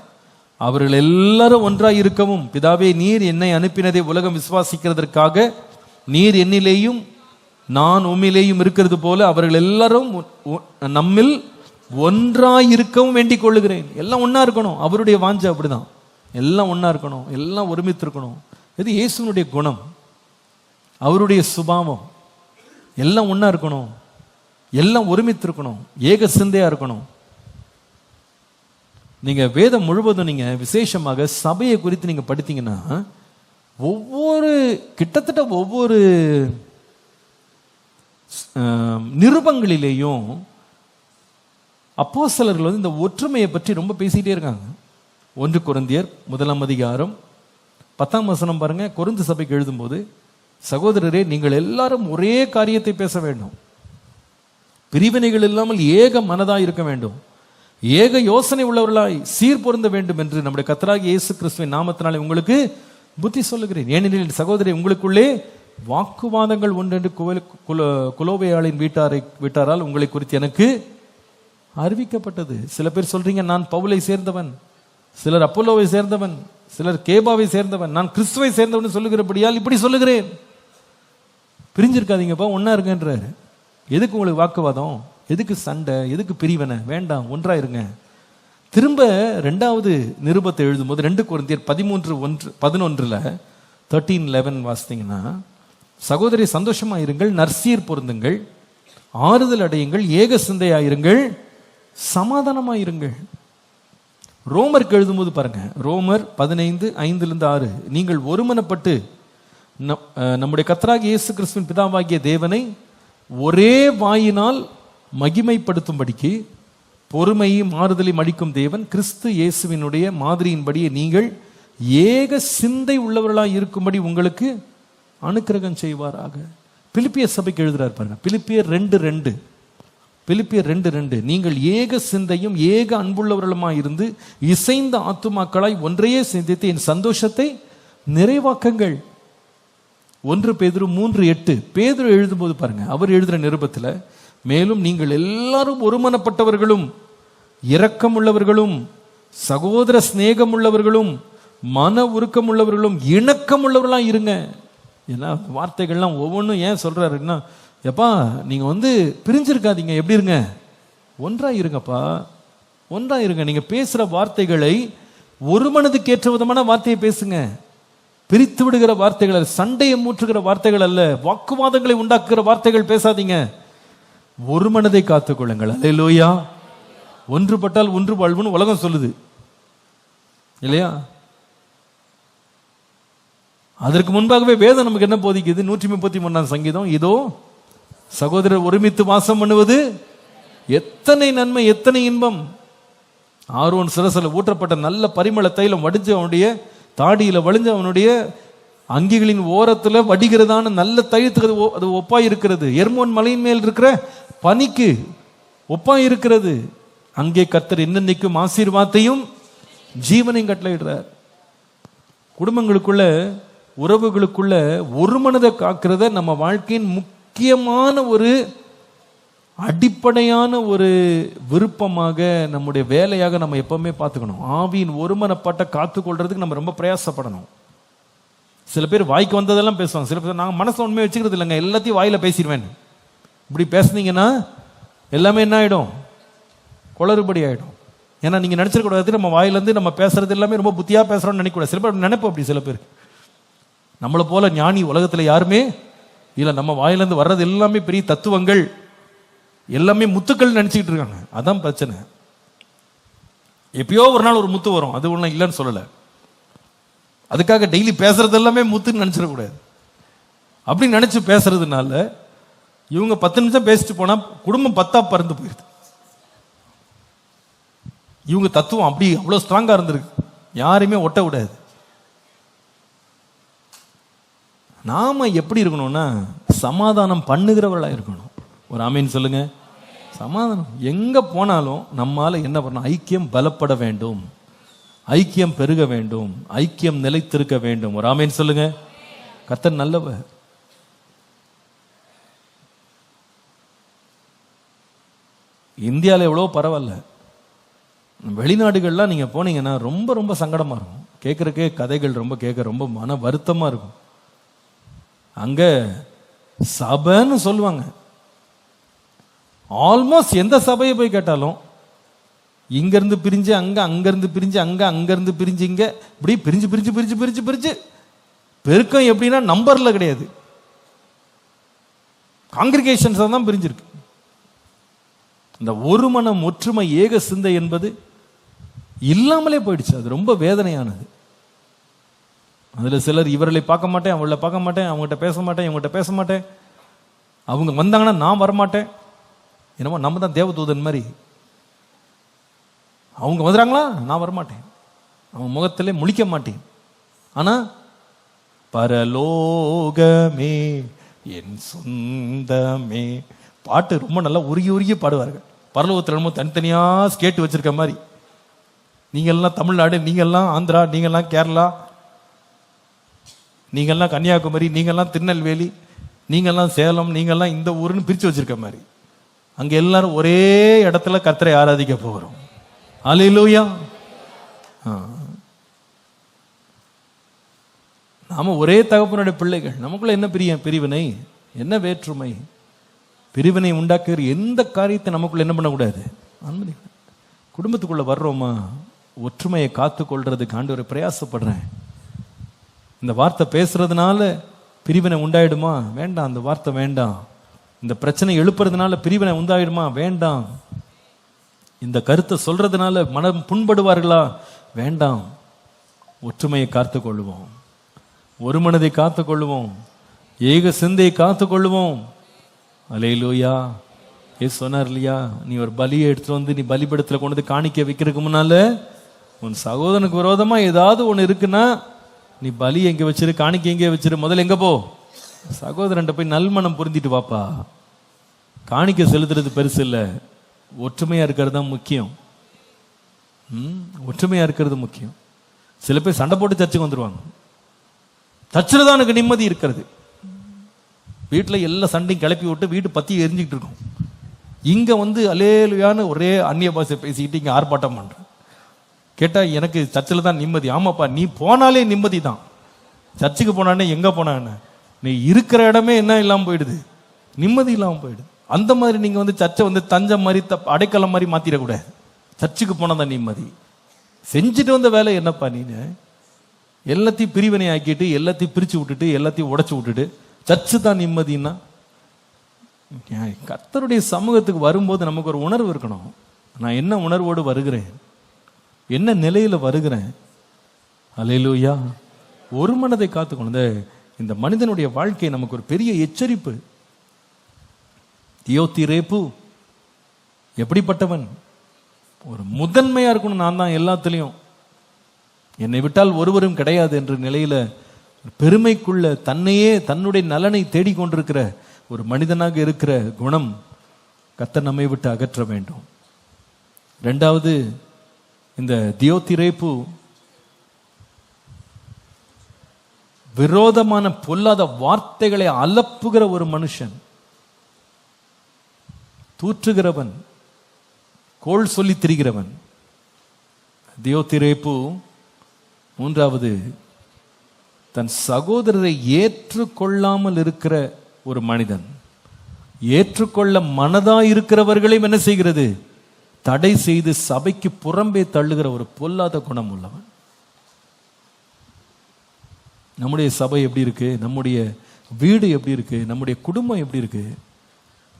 Speaker 1: அவர்கள் எல்லாரும் ஒன்றாய் இருக்கவும், பிதாவே நீர் என்னை அனுப்பினதை உலகம் விசுவாசிக்கிறதற்காக நீர் என்னிலேயும் நான் உம்மிலேயும் இருக்கிறது போல அவர்கள் எல்லாரும் நம்மில் ஒன்றாய் இருக்கவும் வேண்டிக் கொள்ளுகிறேன். எல்லாம் ஒன்னா இருக்கணும். அவருடைய வாஞ்சை அப்படிதான். எல்லாம் ஒன்னா இருக்கணும், எல்லாம் ஒருமித்து இருக்கணும். இது இயேசுனுடைய குணம், அவருடைய சுபாவம். எல்லாம் ஒன்னா இருக்கணும், எல்லாம் ஒருமித்து இருக்கணும், ஏக சிந்தையா இருக்கணும். நீங்க வேதம் முழுவதும் நீங்க விசேஷமாக சபையை குறித்து நீங்க படித்தீங்கன்னா, கிட்டத்தட்ட ஒவ்வொரு நிருபங்களிலேயும் அப்போஸ்தலர்கள் இந்த ஒற்றுமையை பற்றி ரொம்ப பேசிட்டே இருக்காங்க. 1 கொரிந்தியர் 1ஆம் அதிகாரம் 10ஆம் வசனம் பாருங்க. கொரிந்து சபைக்கு எழுதும்போது, சகோதரரே நீங்கள் எல்லாரும் ஒரே காரியத்தை பேச வேண்டும், பிரிவினைகள் இல்லாமல் ஏக மனதாய் இருக்க வேண்டும், ஏக யோசனை உள்ளவர்களாய் சீர்பொருந்த வேண்டும் என்று நம்முடைய கர்த்தராகிய இயேசு கிறிஸ்துவின் நாமத்தினாலே உங்களுக்கு புத்தி சொல்லுகிறேன். ஏனெனில் சகோதரி, உங்களுக்குள்ளே வாக்குவாதங்கள் உண்டு என்று குலோவேயாளின் வீட்டாரால் உங்களை குறித்து எனக்கு அறிவிக்கப்பட்டது. சில பேர் சொல்றீங்க, நான் பவுலை சேர்ந்தவன், சிலர் அப்போலோவை சேர்ந்தவன், சிலர் கேபாவை சேர்ந்தவன், நான் கிறிஸ்துவை சேர்ந்தவன் சொல்லுகிறபடியால் இப்படி சொல்லுகிறேன். பிரிஞ்சிருக்காதீங்கப்பா, ஒன்னா இருங்கன்றாரு. எதுக்கு உங்களுக்கு வாக்குவாதம், எதுக்கு சண்டை, எதுக்கு பிரிவினை? வேண்டாம், ஒன்றா இருங்க. திரும்ப 2வது நிருபத்தை எழுதும்போது 2 கொரிந்தியர் 13:11 13:11 வாசித்தீங்கன்னா, சகோதரி சந்தோஷமா இருங்கள், நற்சீர் பொருந்துங்கள், ஆறுதல் அடையுங்கள், ஏக சிந்தையாயிருங்கள், சமாதானமாயிருங்கள். ரோமருக்கு எழுதும்போது பாருங்க, ரோமர் 15:5-6 நீங்கள் ஒருமனப்பட்டு நம்முடைய கர்த்தராகிய இயேசு கிறிஸ்துவின் பிதாவாகிய தேவனை ஒரே வாயினால் மகிமைப்படுத்தும்படிக்கு பொறுமையும் ஆறுதலையும் அளிக்கும் தேவன் கிறிஸ்து இயேசுவினுடைய மாதிரியின்படியே நீங்கள் ஏக சிந்தை உள்ளவர்களாய் இருக்கும்படி உங்களுக்கு அனுக்கிரகம் செய்வாராக. பிலிப்பியர் சபைக்கு எழுதுறார் பாருங்க, பிலிப்பியர் 2:2 பிலிப்பியர் 2:2 நீங்கள் ஏக சிந்தையும் ஏக அன்புள்ளவர்களுமாய் இருந்து இசைந்த ஆத்துமாக்களாய் ஒன்றையே சிந்தித்து என் சந்தோஷத்தை நிறைவாக்குங்கள். 1 பேதுரு 3:8 பேதுரு எழுதும்போது பாருங்க, அவர் எழுதுற நிருபத்தில், மேலும் நீங்கள் எல்லாரும் ஒருமனப்பட்டவர்களும் இரக்கம் உள்ளவர்களும் சகோதர சிநேகம் உள்ளவர்களும் மன உருக்கம் உள்ளவர்களும் இணக்கம் உள்ளவர்களாம் இருங்க. ஏன்னா வார்த்தைகள்லாம் ஒவ்வொன்றும் ஏன் சொல்றாருன்னா, எப்பா நீங்க பிரிஞ்சிருக்காதீங்க, எப்படி இருங்க, ஒன்றா இருங்கப்பா, ஒன்றா இருங்க. நீங்க பேசுற வார்த்தைகளை ஒரு மனதுக்கு ஏற்ற விதமான வார்த்தையை பேசுங்க. பிரித்து விடுகிற வார்த்தைகள் அல்ல, சண்டையை மூற்றுகிற வார்த்தைகள் அல்ல, வாக்குவாதங்களை உண்டாக்குகிற வார்த்தைகள் பேசாதீங்க. ஒரு மனதை காத்துக்கொள்ளுங்கள். அல்லேலூயா. ஒன்றுபட்டால் ஒன்று வாழ்வுன்னு உலகம் சொல்லுது இல்லையா? அதற்கு முன்பாகவே வேதம் நமக்கு என்ன போதிக்குது? 133ஆம் சங்கீதம், இதோ சகோதரர் ஒருமித்து வாசம் பண்ணுவது எத்தனை நன்மை, எத்தனை இன்பம். ஆரோன் சிரசில் ஊற்றப்பட்ட நல்ல பரிமள தைலம் வடிஞ்சு அவனுடைய தாடியில வழிஞ்சு அவனுடைய அங்கிகளின் ஓரத்துல வடிகிறதான நல்ல தைலத்துக்கு அது ஒப்பாய் இருக்கிறது. எர்மோன் மலையின் மேல் இருக்கிற பனிக்கு ஒப்பாய் இருக்கிறது. அங்கே கர்த்தர் என்னென்னைக்கும் ஆசீர்வாதத்தையும் ஜீவனையும் கட்டளையிடுறார். குடும்பங்களுக்குள்ள, உறவுகளுக்குள்ள ஒரு மனதை காக்கிறத நம்ம வாழ்க்கையின் முக்கியமான ஒரு அடிப்படையான ஒரு விருப்பமாக, நம்முடைய வேலையாக நம்ம எப்பவுமே பார்த்துக்கணும். ஆவியின் ஒருமனப்பட்ட காத்துக்கொள்றதுக்கு நம்ம ரொம்ப பிரயாசப்படணும். சில பேர் வாய்க்கு வந்ததெல்லாம் பேசுவாங்க. சில பேர் நாங்கள் மனசை உண்மையை வச்சுக்கிறது இல்லைங்க, எல்லாத்தையும் வாயில பேசிடுவேன். இப்படி பேசுனீங்கன்னா எல்லாமே என்ன ஆகிடும்? குளறுபடி ஆகிடும். ஏன்னா நீங்கள் நினச்சிடக்கூடாது நம்ம வாயிலேருந்து நம்ம பேசுறது எல்லாமே ரொம்ப புத்தியாக பேசுகிறோம்னு நினைக்கக்கூடாது. சில பேர் நினைப்போம் அப்படி. சில பேர் நம்மளை போல ஞானி உலகத்தில் யாருமே இல்லை. நம்ம வாயிலேருந்து வர்றது எல்லாமே பெரிய தத்துவங்கள், எல்லாமே முத்துக்கள் நினச்சிக்கிட்டு இருக்காங்க. அதான் பிரச்சனை. எப்பயோ ஒரு நாள் ஒரு முத்து வரும், அது ஒன்றும் இல்லைன்னு சொல்லலை. அதுக்காக டெய்லி பேசுறது எல்லாமே முத்துன்னு நினச்சிடக்கூடாது. அப்படி நினச்சி பேசுறதுனால இவங்க 10 நிமிஷம் பேசிட்டு போனால் குடும்பம் 10 பறந்து போயிடுது. இவங்க தத்துவம் அப்படி அவ்வளோ ஸ்ட்ராங்காக இருந்திருக்கு, யாரையுமே ஒட்ட விடாது. நாம எப்படி இருக்கணும்னா சமாதானம் பண்ணுகிறவர்களாக இருக்கணும். ஒரு ஆமீன் சொல்லுங்க. சமாதானம் எங்க போனாலும் நம்மால என்ன பண்ணணும்? ஐக்கியம் பலப்பட வேண்டும், ஐக்கியம் பெருக வேண்டும், ஐக்கியம் நிலைத்திருக்க வேண்டும். ஒரு ஆமீன் சொல்லுங்க. கர்த்தர் நல்லவர். இந்தியாவில் எவ்வளோ பரவாயில்ல, வெளிநாடுகள்லாம் நீங்கள் போனீங்கன்னா ரொம்ப ரொம்ப சங்கடமாக இருக்கும். கேட்குறக்கே கதைகள் ரொம்ப கேட்க ரொம்ப மன வருத்தமாக இருக்கும். அங்கே சபைன்னு சொல்லுவாங்க. ஆல்மோஸ்ட் எந்த சபையை போய் கேட்டாலும் இங்கேருந்து பிரிஞ்சு அங்கே, அங்கேருந்து பிரிஞ்சு அங்கே, அங்கேருந்து பிரிஞ்சு இங்கே, இப்படி பிரிஞ்சு பிரிஞ்சு பிரிஞ்சு பிரிஞ்சு பிரிஞ்சு பெருக்கம் எப்படின்னா நம்பரில் கிடையாது, காங்கிரிகேஷன்ஸ் தான் பிரிஞ்சிருக்கு. இந்த ஒரு மனம் ஒற்றுமை ஏக சிந்தை என்பது இல்லாமலே போயிடுச்சு. அது ரொம்ப வேதனையானது. அதில் சிலர் இவர்களை பார்க்க மாட்டேன், அவளை பார்க்க மாட்டேன், அவங்ககிட்ட பேச மாட்டேன், இவங்ககிட்ட பேச மாட்டேன், அவங்க வந்தாங்கன்னா நான் வரமாட்டேன். என்னமோ நம்ம தான் தேவதூதன் மாதிரி. அவங்க வந்துடுறாங்களா நான் வரமாட்டேன், அவங்க முகத்திலே முழிக்க மாட்டேன். ஆனால் பரலோகமே என் சொந்தமே பாட்டு ரொம்ப நல்லா உருகி உருகி பாடுவார்கள். பரலோகத்தில் ரொம்ப தனித்தனியாக ஸ்கேட்டு வச்சிருக்க மாதிரி. நீங்கள்லாம் தமிழ்நாடு, நீங்கள்லாம் ஆந்திரா, நீங்கள்லாம் கேரளா, நீங்கள்லாம் கன்னியாகுமரி, நீங்கள்லாம் திருநெல்வேலி, நீங்கள்லாம் சேலம், நீங்கள்லாம் இந்த ஊருன்னு பிரித்து வச்சிருக்க மாதிரி. அங்கே எல்லாரும் ஒரே இடத்துல கர்த்தரை ஆராதிக்க போகிறோம். அல்லேலூயா. நாம ஒரே தகப்பனுடைய பிள்ளைகள். நமக்குள்ள என்ன பிரிவினை, என்ன வேற்றுமை, பிரிவினை உண்டாக்குற எந்த காரியத்தை நமக்குள்ள என்ன பண்ணக்கூடாது. குடும்பத்துக்குள்ள வர்றோமா, ஒற்றுமையை காத்து கொள்றதுக்கு ஆண்டவரை பிரயாசப்படுறேன். இந்த வார்த்தை பேசுறதுனால பிரிவினை உண்டாயிடுமா? வேண்டாம், அந்த வார்த்தை வேண்டாம். இந்த பிரச்சனை எழுப்புறதுனால பிரிவினை உண்டாயிடுமா? வேண்டாம். இந்த கருத்தை சொல்றதுனால மனம் புண்படுவார்களா? வேண்டாம். ஒற்றுமையை காத்து கொள்வோம், ஒரு மனதை காத்து கொள்வோம், ஏக சிந்தையை காத்து கொள்வோம். அல்லேலூயா. ஏசு சொன்னார் இல்லையா, நீ ஒரு பலியை எடுத்துட்டு வந்து நீ பலிபீடத்துல கொண்டு வந்து காணிக்க வைக்கிறதுக்கு முன்னால உன் சகோதரனுக்கு விரோதமா ஏதாவது ஒன்று இருக்குன்னா நீ பலி எங்க வச்சிரு, காணிக்க எங்கே வச்சிரு, முதல்ல எங்க போ, சகோதரன்ட்ட போய் நல்மனம் புரிந்திட்டு வாப்பா. காணிக்க செலுத்துறது பெருசு இல்லை, ஒற்றுமையா இருக்கிறது தான் முக்கியம். ஒற்றுமையா இருக்கிறது முக்கியம். சில பேர் சண்டை போட்டு சர்ச்சுக்கு வந்துருவாங்க. சர்ச்சில் தான் எனக்கு நிம்மதி இருக்கிறது. வீட்டில் எல்லா சண்டையும் கிளப்பி விட்டு வீட்டு பத்தி எரிஞ்சுக்கிட்டு இருக்கும். இங்க வந்து அலேலுயான ஒரே அந்நிய பாஷை பேசிக்கிட்டு இங்க ஆர்ப்பாட்டம் பண்றேன். கேட்டா எனக்கு சர்ச்சில் தான் நிம்மதி. ஆமாப்பா, நீ போனாலே நிம்மதி தான். சர்ச்சுக்கு போனானே எங்க போனான்னு நீ இருக்கிற இடமே என்ன இல்லாமல் போயிடுது, நிம்மதி இல்லாமல் போயிடுது. அந்த மாதிரி நீங்க வந்து சர்ச்சை வந்து தஞ்சம் மாதிரி அடைக்கலம் மாதிரி மாத்திடக்கூடாது. சர்ச்சுக்கு போனதான் நிம்மதி. செஞ்சுட்டு வந்த வேலை என்னப்பா, நீனு எல்லாத்தையும் பிரிவினை ஆக்கிட்டு எல்லாத்தையும் பிரிச்சு விட்டுட்டு எல்லாத்தையும் உடைச்சு விட்டுட்டு சர்ச்சு தான் நிம்மதினா? கர்த்தருடைய சமூகத்துக்கு வரும்போது நமக்கு ஒரு உணர்வு இருக்கணும். நான் என்ன உணர்வோடு வருகிறேன், என்ன நிலையில வருகிறேன். அல்லேலூயா. ஒரு மனதை காத்துக்கணும். இந்த மனிதனுடைய வாழ்க்கை நமக்கு ஒரு பெரிய எச்சரிப்பு. தியோத்திரேப்பு எப்படிப்பட்டவன்? ஒரு முதன்மையா இருக்கணும். நான் தான் எல்லாத்துலேயும், என்னை விட்டால் ஒருவரும் கிடையாது என்ற நிலையில பெருமைக்குள்ள தன்னையே தன்னுடைய நலனை தேடிக்கொண்டிருக்கிற ஒரு மனிதனாக இருக்கிற குணம் கர்த்தர் நம்மை விட்டு அகற்ற வேண்டும். இரண்டாவது, இந்த தியோதிரேப்பு விரோதமான பொல்லாத வார்த்தைகளை அலப்புகிற ஒரு மனுஷன், தூற்றுகிறவன், கோள் சொல்லி திரிகிறவன். தியோதிரேப்பு மூன்றாவது, தன் சகோதரரை ஏற்றுக்கொள்ளாமல் இருக்கிற ஒரு மனிதன். ஏற்றுக்கொள்ள மனதாய் இருக்கிறவர்களையும் என்ன செய்கிறது? தடை செய்து சபைக்கு புறம்பே தள்ளுகிற ஒரு பொல்லாத குணம் உள்ளவன். நம்முடைய சபை எப்படி இருக்கு? நம்முடைய வீடு எப்படி இருக்கு? நம்முடைய குடும்பம் எப்படி இருக்கு?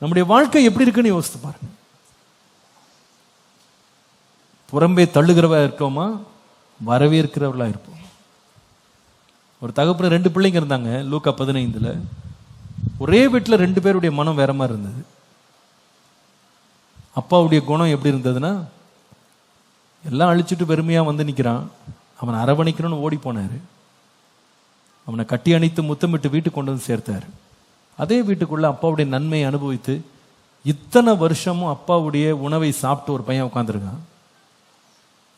Speaker 1: நம்முடைய வாழ்க்கை எப்படி இருக்குன்னு யோசித்து பாருங்க. புறம்பே தள்ளுகிறவா இருக்கோமா, வரவேற்கிறவர்களா இருப்போம்? ஒரு தகப்பன 2 பிள்ளைங்க இருந்தாங்க. லூக்கா 15 ஒரே வீட்டில் 2 பேருடைய மனம் வேற மாதிரி இருந்தது. அப்பாவுடைய குணம் எப்படி இருந்ததுன்னா, எல்லாம் அழிச்சிட்டு பெருமையா வந்து நிற்கிறான். அவனை அரவணைக்கணும்னு ஓடி போனாரு. அவனை கட்டி அணைத்து முத்தமிட்டு வீட்டுக்கு கொண்டு வந்து சேர்த்தாரு. அதே வீட்டுக்குள்ள அப்பாவுடைய நன்மையை அனுபவித்து இத்தனை வருஷமும் அப்பாவுடைய உணவை சாப்பிட்டு ஒரு பையன் உட்காந்துருக்கான்.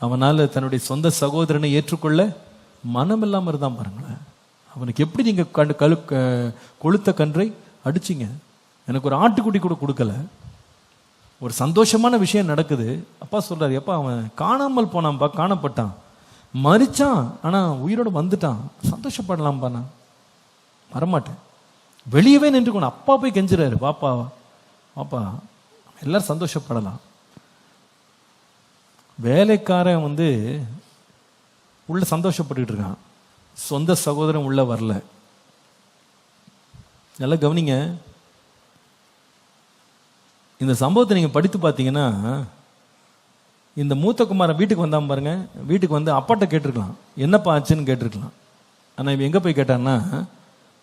Speaker 1: அவனால தன்னுடைய சொந்த சகோதரனை ஏற்றுக்கொள்ள மனம் இல்லாம இருந்தான் பாருங்களேன். அவனுக்கு எப்படி நீங்க கொளுத்த கன்றை அடிச்சிங்க? எனக்கு ஒரு ஆட்டுக்குட்டி கூட கொடுக்கல. ஒரு சந்தோஷமான விஷயம் நடக்குது. அப்பா சொல்றாரு, எப்பா அவன் காணாமல் போனான்பா, காணப்பட்டான், மறிச்சான், ஆனா உயிரோட வந்துட்டான், சந்தோஷப்படலாம்பா. நான் வரமாட்டேன், வெளியவே நின்றுக்கணும். அப்பா போய் கெஞ்சுறாரு, பாப்பா பாப்பா, எல்லாரும் சந்தோஷப்படலாம். வேலைக்காரன் வந்து உள்ள சந்தோஷப்பட்டுக்கிட்டு இருக்கான், சொந்த சகோதரன் உள்ள வரல. நல்லா கவனிங்க, இந்த சம்பவத்தை நீங்க படித்து பார்த்தீங்கன்னா, இந்த மூத்த குமாரன் வீட்டுக்கு வந்தான் பாருங்க. வீட்டுக்கு வந்து அப்பாட்ட கேட்டிருக்கலாம், என்னப்பா ஆச்சுன்னு கேட்டிருக்கலாம். ஆனா இவன் எங்க போய் கேட்டான்னா,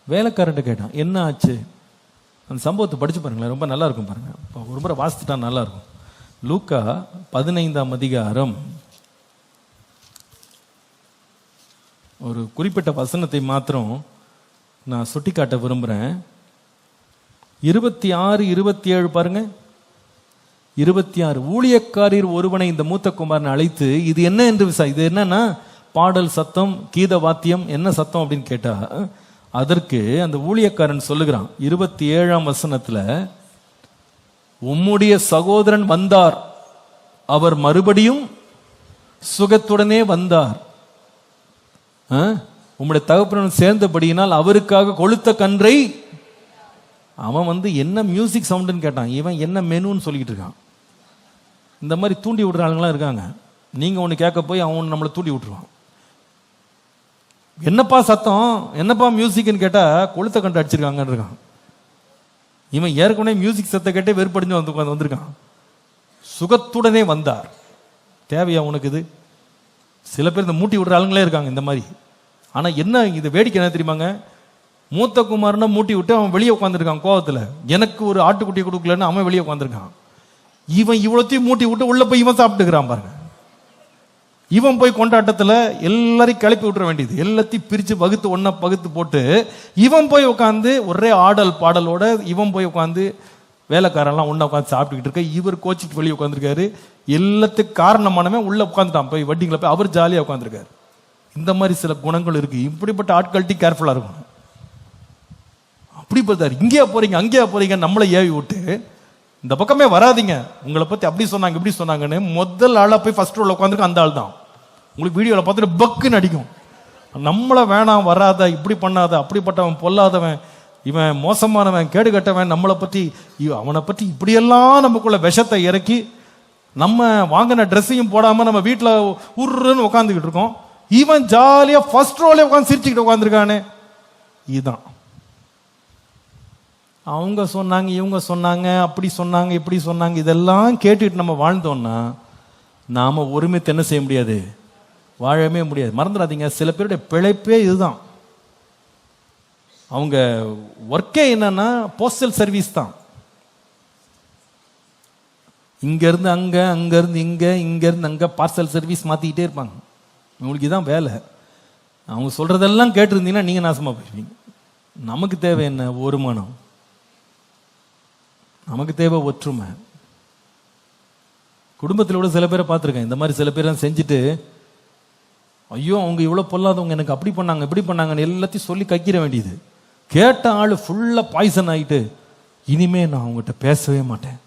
Speaker 1: வேலைக்காரன்ட்ட கேட்டான், என்ன ஆச்சு. அந்த சம்பவத்தை படிச்சு பாருங்களேன், ரொம்ப நல்லா இருக்கும் பாருங்க. ஒரு முறை வாசித்துட்டா நல்லா இருக்கும். லூக்கா 15ஆம் அதிகாரம் ஒரு குறிப்பிட்ட வசனத்தை மாத்திரம் நான் சுட்டிக்காட்ட விரும்புகிறேன். 26, 27 பாருங்க. 26, ஊழியக்காரர் ஒருவனை இந்த மூத்த குமாரனை அழைத்து, இது என்ன என்று இது என்னன்னா பாடல் சத்தம், கீத வாத்தியம், என்ன சத்தம் அப்படின்னு கேட்டா, அதற்கு அந்த ஊழியக்காரன் சொல்லுகிறான் 27ஆம் வசனத்துல, உம்முடைய சகோதரன் வந்தார், அவர் மறுபடியும் சுகத்துடனே வந்தார், உம்முடைய தகப்பனுடன் சேர்ந்தபடியினால் அவருக்காக கொளுத்த கன்றை. அவன் வந்து என்ன மியூசிக் சவுண்டுன்னு கேட்டான், இவன் என்ன மெனுன்னு சொல்லிக்கிட்டு இருக்கான். இந்த மாதிரி தூண்டி விடுற ஆளுங்களாம் இருக்காங்க. நீங்க ஒன்று கேட்க போய் அவன் நம்மளை தூண்டி விட்டுருவான். என்னப்பா சத்தம், என்னப்பா மியூசிக்னு கேட்டா கொளுத்த கன்று அடிச்சிருக்காங்கன்னு இருக்கான். இவன் ஏற்கனவே மியூசிக் சத்தம் கேட்டே வெறுப்படிஞ்சு வந்திருக்கான். சுகத்துடனே வந்தார். தேவையா உனக்கு இது? சில பேர் இந்த மூட்டி விடுற ஆளுங்களே இருக்காங்க இந்த மாதிரி. ஆனா என்ன இது வேடிக்கை என்ன தெரியுமாங்க, மூத்த குமாரனை மூட்டி விட்டு அவன் வெளியே உட்காந்துருக்கான் கோவத்துல, எனக்கு ஒரு ஆட்டுக்குட்டியை கொடுக்கலன்னு அவன் வெளியே உட்காந்துருக்கான். இவன் இவ்வளோத்தையும் மூட்டி விட்டு உள்ள போய் இவன் சாப்பிட்டுக்கிறான் பாருங்க. இவன் போய் கொண்டாட்டத்துல எல்லாரையும் கிளப்பி விட்டுற வேண்டியது, எல்லாத்தையும் பிரிச்சு வகுத்து ஒன்னா பகுத்து போட்டு இவன் போய் உட்காந்து ஒரே ஆடல் பாடலோட இவன் போய் உட்காந்து வேலைக்காரெல்லாம் ஒன்னா உட்காந்து சாப்பிட்டுக்கிட்டு இருக்க. இவர் கோச்சிட்டு வெளியே உட்காந்துருக்காரு. எல்லாத்துக்கு காரணமானவன் உள்ள உட்காந்துட்டான் போய் வட்டிங்களை போய், அவர் ஜாலியா உட்காந்துருக்காரு. இந்த மாதிரி சில குணங்கள் இருக்கு. இப்படிப்பட்ட ஆட்கள்ட்டி கேர்ஃபுல்லா இருக்கும். அப்படி பார்த்தாரு, இங்கேயா போறீங்க அங்கேயா போறீங்க நம்மளை ஏவி விட்டு இந்த பக்கமே வராதிங்க, உங்களை பத்தி அப்படி சொன்னாங்க இப்படி சொன்னாங்கன்னு முதல் ஆளா போய் ஃபர்ஸ்ட் ரோல உட்காந்துருக்கு அந்த ஆள் தான். உங்களுக்கு வீடியோவில் பார்த்துட்டு பக்குன்னு அடிக்கும். நம்மளை வேணாம் வராத, இப்படி பண்ணாத, அப்படிப்பட்டவன் பொல்லாதவன், இவன் மோசமானவன், கேடு கட்டவன், நம்மளை பற்றி அவனை பற்றி இப்படியெல்லாம் நமக்குள்ள விஷத்தை இறக்கி நம்ம வாங்கின ட்ரெஸ்ஸையும் போடாம நம்ம வீட்டில் உருன்னு உட்காந்துக்கிட்டு இருக்கோம். இவன் ஜாலியா ஃபர்ஸ்ட் ரோல உட்காந்து சிரிச்சுக்கிட்டு உட்காந்துருக்கானே. இதுதான் அவங்க சொன்னாங்க இவங்க சொன்னாங்க அப்படி சொன்னாங்க இப்படி சொன்னாங்க, இதெல்லாம் கேட்டுட்டு நம்ம வாழ்ந்தோம்னா நாம ஒருமித்து என்ன செய்ய முடியாது, வாழவே முடியாது. மறந்துடாதீங்க, சில பேருடைய பிழைப்பே இதுதான். அவங்க ஒர்க்கே என்னன்னா போஸ்டல் சர்வீஸ் தான். இங்க இருந்து அங்க, அங்க இருந்து இங்க, இங்க இருந்து அங்க பார்சல் சர்வீஸ் மாத்திக்கிட்டே இருப்பாங்க. உங்களுக்கு இதான் வேலை. அவங்க சொல்றதெல்லாம் கேட்டிருந்தீங்கன்னா நீங்க நாசமா போயிருவீங்க. நமக்கு தேவை என்ன? ஒருமனம். நமக்கு தேவை ஒற்றுமை. குடும்பத்தில் கூட சில பேரை பார்த்துருக்கேன், இந்த மாதிரி சில பேர் செஞ்சுட்டு, ஐயோ அவங்க இவ்வளோ பொல்லாதவங்க, எனக்கு அப்படி பண்ணாங்க இப்படி பண்ணாங்கன்னு எல்லாத்தையும் சொல்லி கக்கிற வேண்டியது. கேட்ட ஆள் ஃபுல்லாக பாய்சன் ஆகிட்டு, இனிமே நான் அவங்ககிட்ட பேசவே மாட்டேன்,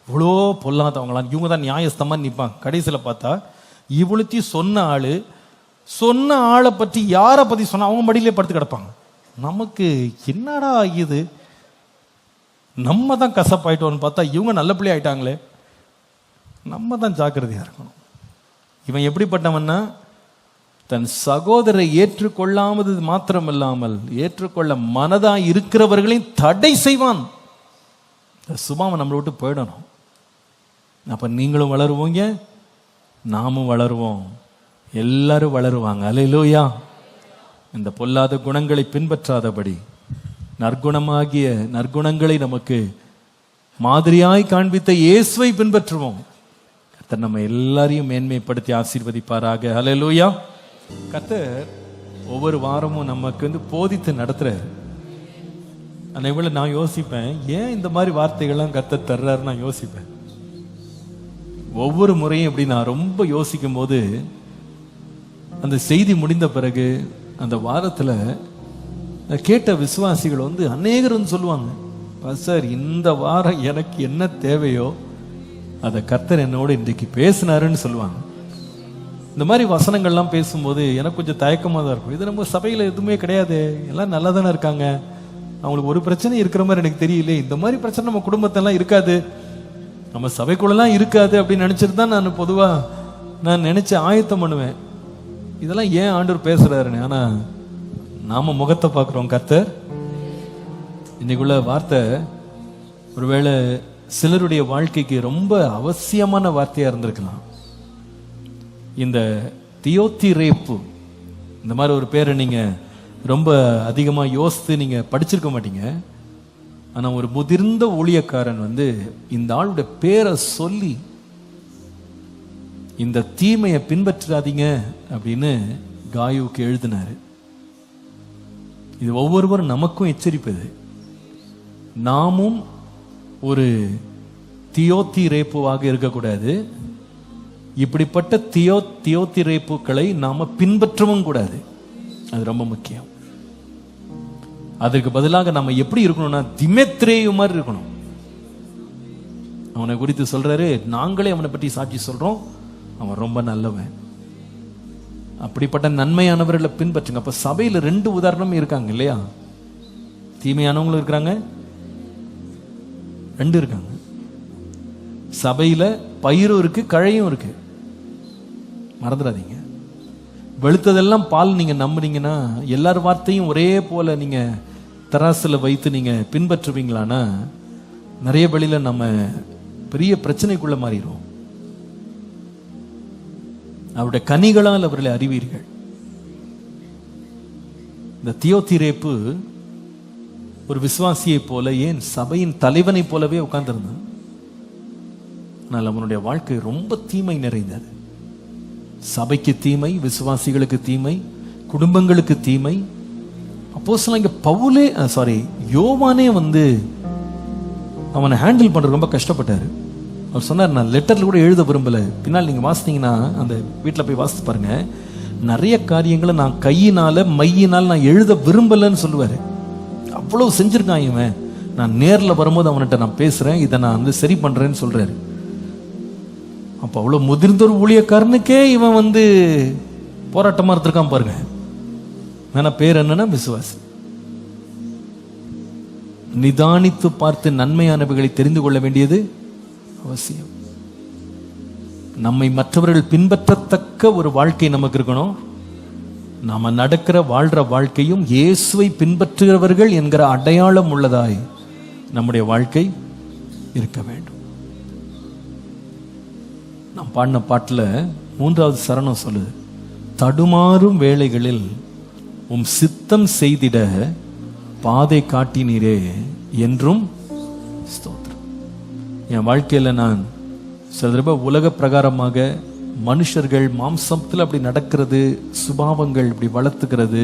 Speaker 1: இவ்வளோ பொல்லாதவங்களாம், இவங்க தான் நியாயஸ்தமாக நிற்பாங்க. கடைசியில் பார்த்தா இவ்வளோத்தையும் சொன்ன ஆளை பற்றி யாரை பற்றி சொன்னால் அவங்க மடியிலே படுத்து கிடப்பாங்க. நமக்கு என்னடா ஆகியது, நம்ம தான் கசப்பாயிட்டோன்னு பார்த்தா இவங்க நல்ல பிள்ளை ஆயிட்டாங்களே. நம்ம தான் ஜாக்கிரதையாக இருக்கணும். இவன் எப்படிப்பட்டவன்னா, தன் சகோதரரை ஏற்றுக்கொள்ளாமது மாத்திரமில்லாமல் ஏற்றுக்கொள்ள மனதா இருக்கிறவர்களையும் தடை செய்வான். சுபாவம் நம்மளை விட்டு போயிடணும். அப்ப நீங்களும் வளருவோங்க, நாமும் வளருவோம், எல்லாரும் வளருவாங்க. அல்லேலூயா. இந்த பொல்லாத குணங்களை பின்பற்றாதபடி நற்குணமாகிய நற்குணங்களை நமக்கு மாதிரியாய் காண்பித்த இயேசுவை பின்பற்றுவோம். கர்த்தர் நம்ம எல்லாரையும் மேன்மைப்படுத்தி ஆசீர்வதிப்பாராக. அல்லேலூயா. கர்த்தர் ஒவ்வொரு வாரமும் நமக்கு போதித்து நடத்துறாரு. அதேபோல நான் யோசிப்பேன், ஏன் இந்த மாதிரி வார்த்தைகள்லாம் கர்த்தர் தர்றாரு நான் யோசிப்பேன். ஒவ்வொரு முறையும் எப்படி நான் ரொம்ப யோசிக்கும் போது, அந்த செய்தி முடிந்த பிறகு அந்த வாரத்தில் கேட்ட விசுவாசிகள் அநேகரும் சொல்லுவாங்க, சார் இந்த வாரம் எனக்கு என்ன தேவையோ அதை கர்த்தர் என்னோட இன்றைக்கு பேசினாருன்னு சொல்லுவாங்க. இந்த மாதிரி வசனங்கள்லாம் பேசும்போது எனக்கு கொஞ்சம் தயக்கமாக தான் இருக்கும். இது நம்ம சபையில் எதுவுமே கிடையாது, எல்லாம் நல்லா தானே இருக்காங்க, அவங்களுக்கு ஒரு பிரச்சனை இருக்கிற மாதிரி எனக்கு தெரியல, இந்த மாதிரி பிரச்சனை நம்ம குடும்பத்தெல்லாம் இருக்காது, நம்ம சபைக்குள்ளெல்லாம் இருக்காது அப்படின்னு நினச்சிட்டு தான் நான் பொதுவாக நினச்ச ஆயத்தம் பண்ணுவேன். இதெல்லாம் ஏன் ஆண்டவர் பேசுறாருன்னு. ஆனால் நாம முகத்தை பார்க்குறோம். கர்த்தர் இன்னைக்குள்ள வார்த்தை ஒருவேளை சிலருடைய வாழ்க்கைக்கு ரொம்ப அவசியமான வார்த்தையாக இருந்திருக்கலாம். இந்த தியோத்திரேப்பு, இந்த மாதிரி ஒரு பேரை நீங்கள் ரொம்ப அதிகமாக யோசித்து நீங்கள் படிச்சிருக்க மாட்டீங்க. ஆனால் ஒரு முதிர்ந்த ஊழியக்காரன் இந்த ஆளுடைய பேரை சொல்லி, இந்த தீமையை பின்பற்றாதீங்க அப்படின்னு காயுவுக்கு எழுதினாரு. இது ஒவ்வொருவரும் நமக்கும் எச்சரிப்பது. நாமும் ஒரு தியோத்திரேப்புவாக இருக்கக்கூடாது. இப்படிப்பட்ட தியோத்திரேப்புக்களை நாம பின்பற்றவும் கூடாது. அது ரொம்ப முக்கியம். அதற்கு பதிலாக நம்ம எப்படி இருக்கணும்னா, திமேத்ரேயு மாதிரி இருக்கணும். அவனை குறித்து சொல்றாரு, நாங்களே அவனை பற்றி சாட்சி சொல்றோம், அவன் ரொம்ப நல்லவன். அப்படிப்பட்ட நன்மையானவர்களை பின்பற்றுங்க. அப்ப சபையில 2 உதாரணம் இருக்காங்க இல்லையா? தீமையானவங்களும் இருக்கிறாங்க, 2 இருக்காங்க. சபையில பயிரும் இருக்கு, கழையும் இருக்கு, மறந்துடாதீங்க. வெளுத்ததெல்லாம் பால் நீங்க நம்புனீங்கன்னா, எல்லார் வார்த்தையும் ஒரே போல நீங்க தராசுல வைத்து நீங்க பின்பற்றுவீங்களானா, நிறைய வழியில நம்ம பெரிய பிரச்சனைக்குள்ள மாறிடும். அவருடைய கனிகளால் அவர்களை அறிவீர்கள். இந்த தியோத்திரேப்பு ஒரு விசுவாசியை போல, ஏன் சபையின் தலைவனை போலவே உட்கார்ந்திருந்தான். ஆனால் அவனுடைய வாழ்க்கை ரொம்ப தீமை நிறைந்தது. சபைக்கு தீமை, விசுவாசிகளுக்கு தீமை, குடும்பங்களுக்கு தீமை. அப்போஸ்தலன் யோவானே அவனை ஹேண்டில் பண்றது ரொம்ப கஷ்டப்பட்டாரு. அவர் சொன்னார், நான் லெட்டர்ல கூட எழுத விரும்பல. பின்னால் நீங்க வாசித்தீங்கன்னா, அந்த வீட்டில் போய் வாசித்து பாருங்க, நிறைய காரியங்களை நான் கையினால மையினால் நான் எழுத விரும்பலன்னு சொல்லுவாரு. அவ்வளவு செஞ்சிருக்கான் இவன். நான் நேரில் வரும்போது அவன்கிட்ட நான் பேசுறேன், இதை நான் சரி பண்றேன்னு சொல்றாரு. அப்போ அவ்வளவு முதிர்ந்த ஒரு ஊழியக்காரனுக்கே இவன் போராட்டமா இருந்திருக்கான் பாருங்க. ஆனா பேர் என்னன்னா விசுவாசி. நிதானித்து பார்த்து நன்மையானவைகளை தெரிந்து கொள்ள வேண்டியது அவசியம். நம்மை மற்றவர்கள் பின்பற்றத்தக்க ஒரு வாழ்க்கை நமக்கு இருக்கணும். நாம நடக்கிற வாழ்ற வாழ்க்கையும் இயேசுவை பின்பற்றுகிறவர்கள் என்கிற அடையாளம் உள்ளதாய் நம்முடைய வாழ்க்கை இருக்க வேண்டும். நாம் பாடின பாட்டில் 3வது சரணம் சொல்லுது, தடுமாறும் வேளைகளில் உம் சித்தம் செய்திட பாதை காட்டினீரே என்றும் ஸ்தோத்திரம். என் வாழ்க்கையில் நான் சில தடவை உலக பிரகாரமாக மனுஷர்கள் மாம்சத்தில் அப்படி நடக்கிறது, சுபாவங்கள் இப்படி வளர்த்துக்கிறது,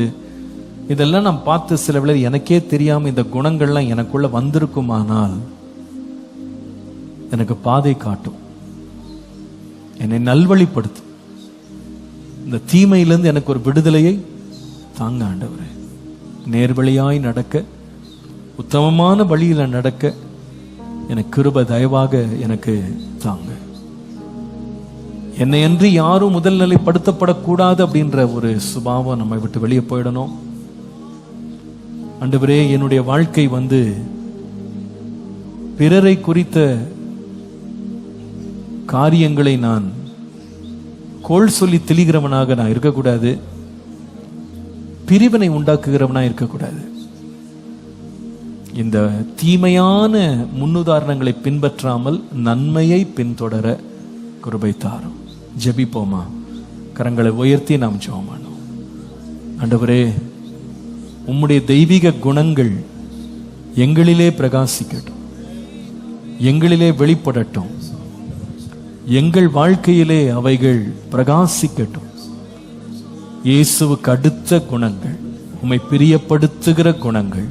Speaker 1: இதெல்லாம் நான் பார்த்து சில வேளை எனக்கே தெரியாம இந்த குணங்கள்லாம் எனக்குள்ள வந்திருக்குமானால் எனக்கு பாதை காட்டும், என்னை நல்வழிப்படுத்தும். இந்த தீமையிலிருந்து எனக்கு ஒரு விடுதலையை தாங்க ஆண்டவரே. நேர்வழியாய் நடக்க, உத்தமமான வழியில நடக்க எனக்கு கிருபை தயவாக எனக்கு தாங்க. என்னை அன்றி யாரும் முதல் நிலைப்படுத்தப்படக்கூடாது அப்படின்ற ஒரு சுபாவம் நம்மை விட்டு வெளியே போயிடணும். ஆண்டவரே, என்னுடைய வாழ்க்கை பிறரை குறித்த காரியங்களை நான் கோள் சொல்லி தெளிகிறவனாக நான் இருக்கக்கூடாது, பிரிவினை உண்டாக்குகிறவனா இருக்கக்கூடாது. இந்த தீமையான முன்னுதாரணங்களை பின்பற்றாமல் நன்மையை பின்தொடர கிருபை தாரும். ஜெபிப்போமா? கரங்களை உயர்த்தி நாம் ஜெபம் பண்ணுவோம். ஆண்டவரே, உம்முடைய தெய்வீக குணங்கள் எங்களிலே பிரகாசிக்கட்டும், எங்களிலே வெளிப்படட்டும், எங்கள் வாழ்க்கையிலே அவைகள் பிரகாசிக்கட்டும். இயேசுவுக்கு அடுத்த குணங்கள், உம்மை பிரியப்படுத்துகிற குணங்கள்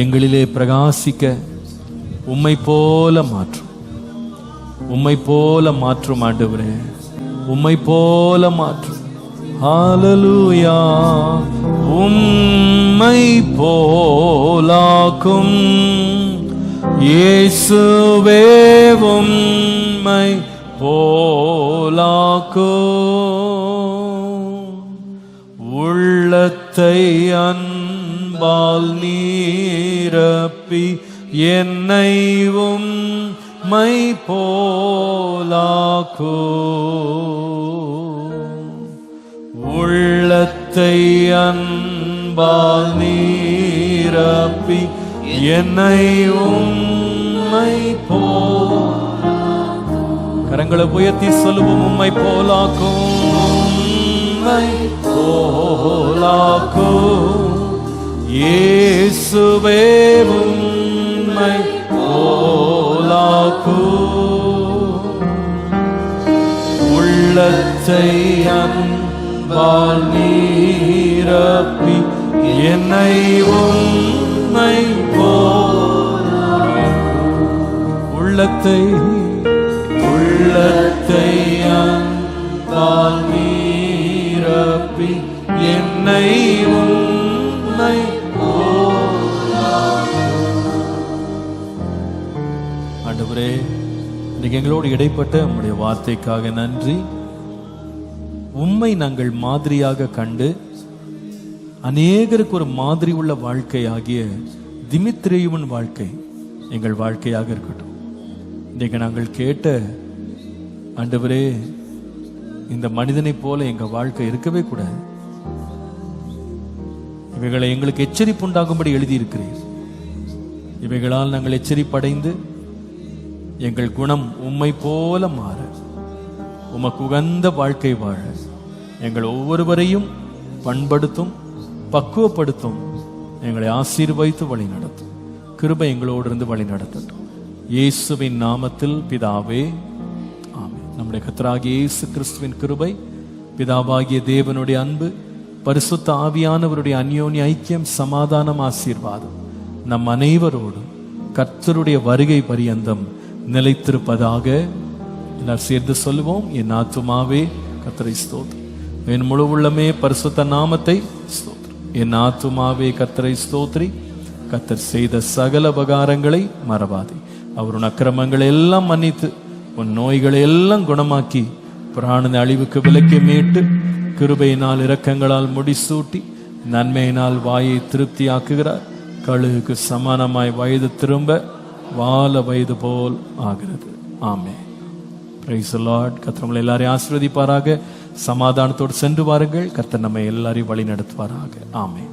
Speaker 1: எங்களிலே பிரகாசிக்க உம்மை போல மாற்றும், உம்மை போல மாற்றும் ஆண்டவரே, உம்மை போல மாற்றும். ஹல்லேலூயா. உம்மை போலாக்கும் இயேசுவே, உம்மை போலாக்கும். உள்ளத்தை அன்பால் நீரப்பி என்னை உம்மை போலாக்கும். உள்ளத்தை அன்பால் நீரப்பி என்னை உம்மை போலாக்கும். கரங்களை உயர்த்தி சொல்லுவோம். உம்மை போலாக்கும், உம்மை போலாக்கும் இயேசுவே, உம்மை போலாக்கும். உள்ளத்தை அன்பால் நீரப்பி என்னை உம்மை போலாக்கும். உள்ளத்தை அன்பால் நீரப்பி என்னை உம்மை போலாக்கும். ஆண்டவரே, இன்னைக்கு எங்களோடு இடைப்பட்ட உம்முடைய வார்த்தைக்காக நன்றி. உம்மை நாங்கள் மாதிரியாக கண்டு அநேகருக்கு ஒரு மாதிரி உள்ள வாழ்க்கை ஆகிய திமித்ரேயுவின் வாழ்க்கை எங்கள் வாழ்க்கையாக இருக்கட்டும். இன்றைக்கு நாங்கள் கேட்ட ஆண்டவரே, இந்த மனிதனை போல எங்க வாழ்க்கை இருக்கவே கூடாது. இவைகளை எங்களுக்கு எச்சரிப்பு உண்டாகும்படி எழுதியிருக்கிறீர். இவைகளால் நாங்கள் எச்சரிப்படைந்து எங்கள் குணம் உம்மை போல மாற, உமக்கு உகந்த வாழ்க்கை வாழ எங்கள் ஒவ்வொருவரையும் பண்படுத்தும், பக்குவப்படுத்தும், எங்களை ஆசீர்வதித்து வழி நடத்தும். கிருபை எங்களோடு இருந்து வழி நடத்தட்டும். இயேசுவின் நாமத்தில் பிதாவே, ஆமென். நம்முடைய கர்த்தராகிய இயேசு கிறிஸ்துவின் கிருபை, பிதாவாகிய தேவனுடைய அன்பு, பரிசுத்த ஆவியானவருடைய அந்யோன்ய ஐக்கியம், சமாதானம், ஆசீர்வாதம் நம் அனைவரோடும் கர்த்தருடைய வருகை பரியந்தம் நிலைத்திருப்பதாக. எல்லாரும் சேர்ந்து சொல்லுவோம். என் ஆத்துமாவே கர்த்தரை ஸ்தோத்திரி, என் முழு உள்ளமே பரிசுத்த நாமத்தை ஸ்தோத்திரி. என் ஆத்துமாவே கர்த்தரை ஸ்தோத்திரி, கர்த்தர் செய்த சகல உபகாரங்களை மறவாதே. அவர் அக்கிரமங்களை எல்லாம் மன்னித்து உன் நோய்களை எல்லாம் குணமாக்கி பிராண அழிவுக்கு விலக்கி மீட்டு கிருபையினால் இரக்கங்களால் முடிசூட்டி நன்மையினால் வாயை திருப்தி ஆக்குகிறார். கழுகுக்கு சமானமாய் வயது திரும்ப வால வயது போல் ஆகிறது. ஆமென். Praise the lord. கர்த்தர் நம்மளை எல்லாரையும் ஆசீர்வதிப்பாராக. சமாதானத்தோடு சென்று வாருங்கள். கர்த்தர் நம்மை எல்லாரையும் வழி நடத்துவாராக. ஆமென்.